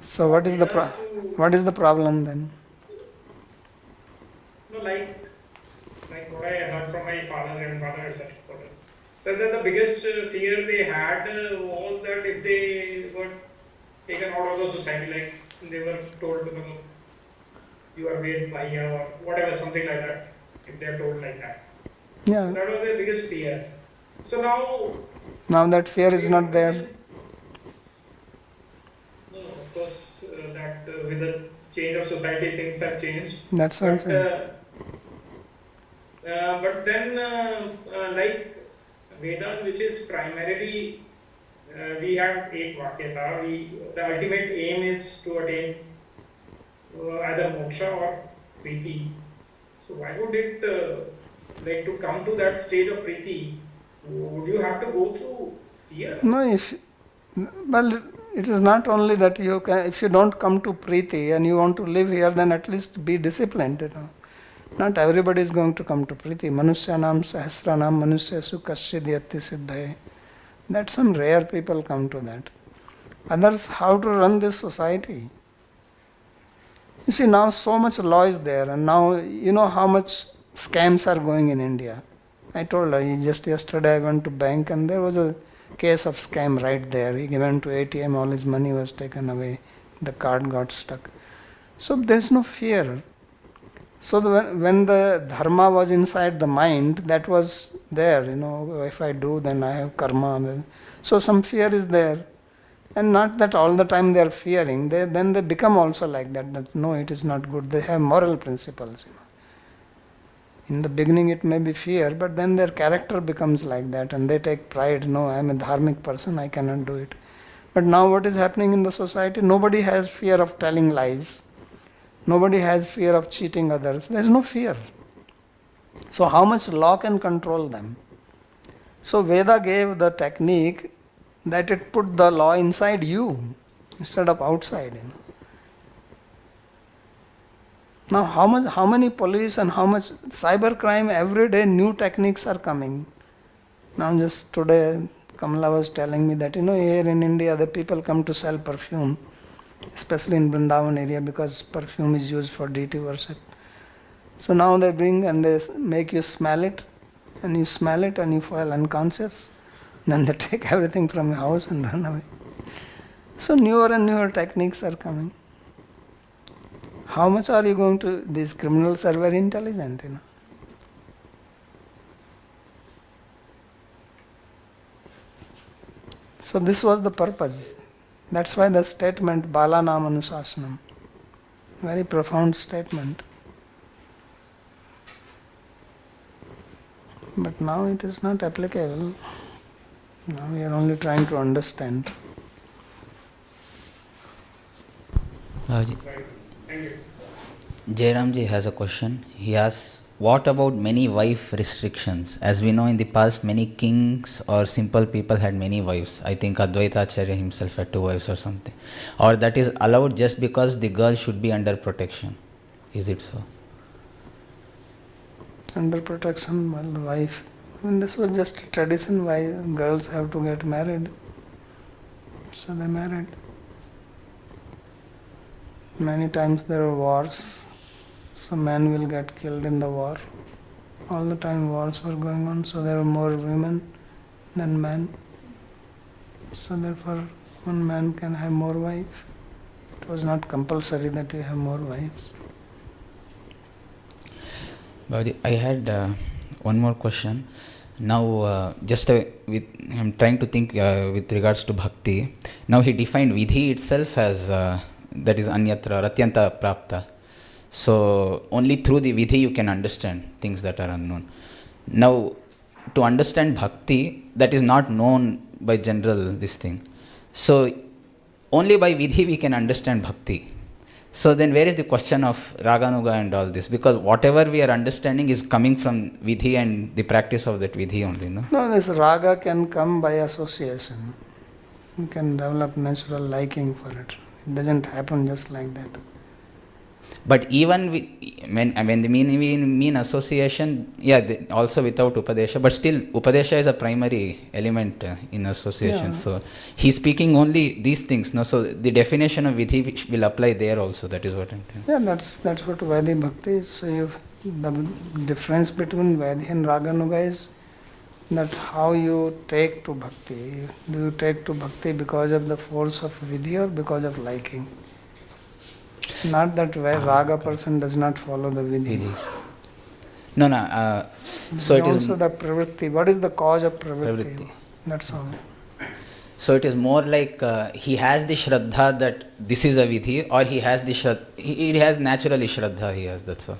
So what is the problem then? no, like what I heard from my father and grandfather, etc. Said that the biggest fear they had was that if they were taken out of the society, like they were told, you are made by here or whatever, something like that, if they are told like that. Yeah. That was their biggest fear. So Now that fear is not there. No, of course, that with the change of society, things have changed. That's what I'm saying. But then, like Vedas, which is primarily, we have eight Vakyata. The ultimate aim is to attain either moksha or priti. So why would it, like to come to that state of priti, would you have to go through fear? No, it is not only that if you don't come to priti and you want to live here, then at least be disciplined, Not everybody is going to come to priti. Manusyanam sahasranam manusyasu kasyadhyati siddhaye. That some rare people come to that. Others, how to run this society? You see, now so much law is there, and now you know how much scams are going in India. I told her, just yesterday I went to bank and there was a case of scam right there. He went to ATM, all his money was taken away, the card got stuck. So there is no fear. So when the dharma was inside the mind, that was there, if I do, then I have karma. So some fear is there. And not that all the time they are fearing, then they become also like that no, it is not good. They have moral principles. In the beginning it may be fear, but then their character becomes like that and they take pride, no, I am a dharmic person, I cannot do it. But now what is happening in the society, nobody has fear of telling lies. Nobody has fear of cheating others. There is no fear. So how much law can control them? So Veda gave the technique that it put the law inside you instead of outside. Now how many police and how much cyber crime, every day new techniques are coming. Now just today Kamala was telling me that here in India the people come to sell perfume, especially in Vrindavan area, because perfume is used for deity worship. So now they bring and they make you smell it, and you smell it and you fall unconscious. Then they take everything from your house and run away. So newer and newer techniques are coming. How much are you going to, these criminals are very intelligent, So this was the purpose. That's why the statement, Balanam Anusasanam, very profound statement. But now it is not applicable. Now we are only trying to understand. Babaji. Thank you. Jairamji has a question. He asks, what about many wife restrictions? As we know, in the past, many kings or simple people had many wives. I think Advaita Acharya himself had 2 wives or something. Or that is allowed just because the girl should be under protection. Is it so? Under protection, well, wife. This was just a tradition why girls have to get married. So they married. Many times there are wars, so men will get killed in the war. All the time wars were going on, so there were more women than men. So therefore, one man can have more wives. It was not compulsory that you have more wives. Babaji, I had one more question. Now, I'm trying to think with regards to bhakti. Now he defined vidhi itself as that is anyatra, ratyanta prapta. So only through the vidhi you can understand things that are unknown. Now, to understand bhakti, that is not known by general this thing. So only by vidhi we can understand bhakti. So then where is the question of raganuga and all this? Because whatever we are understanding is coming from vidhi and the practice of that vidhi only, no? No, this raga can come by association. You can develop natural liking for it. It doesn't happen just like that. But even when they mean association, also without upadesha, but still upadesha is a primary element in association. Yeah. So he's speaking only these things. No, so the definition of vidhi will apply there also. That is what I'm telling. Yeah, that's what Vaidhi Bhakti is. So the difference between Vaidhi and Raganuga is that how you take to bhakti. Do you take to bhakti because of the force of vidhi or because of liking? Not that raga person does not follow the vidhi. No. So it also is the pravritti. What is the cause of pravritti? That's all. So it is more like he has the shraddha that this is a vidhi, or he has the he has naturally shraddha. He has, that's all.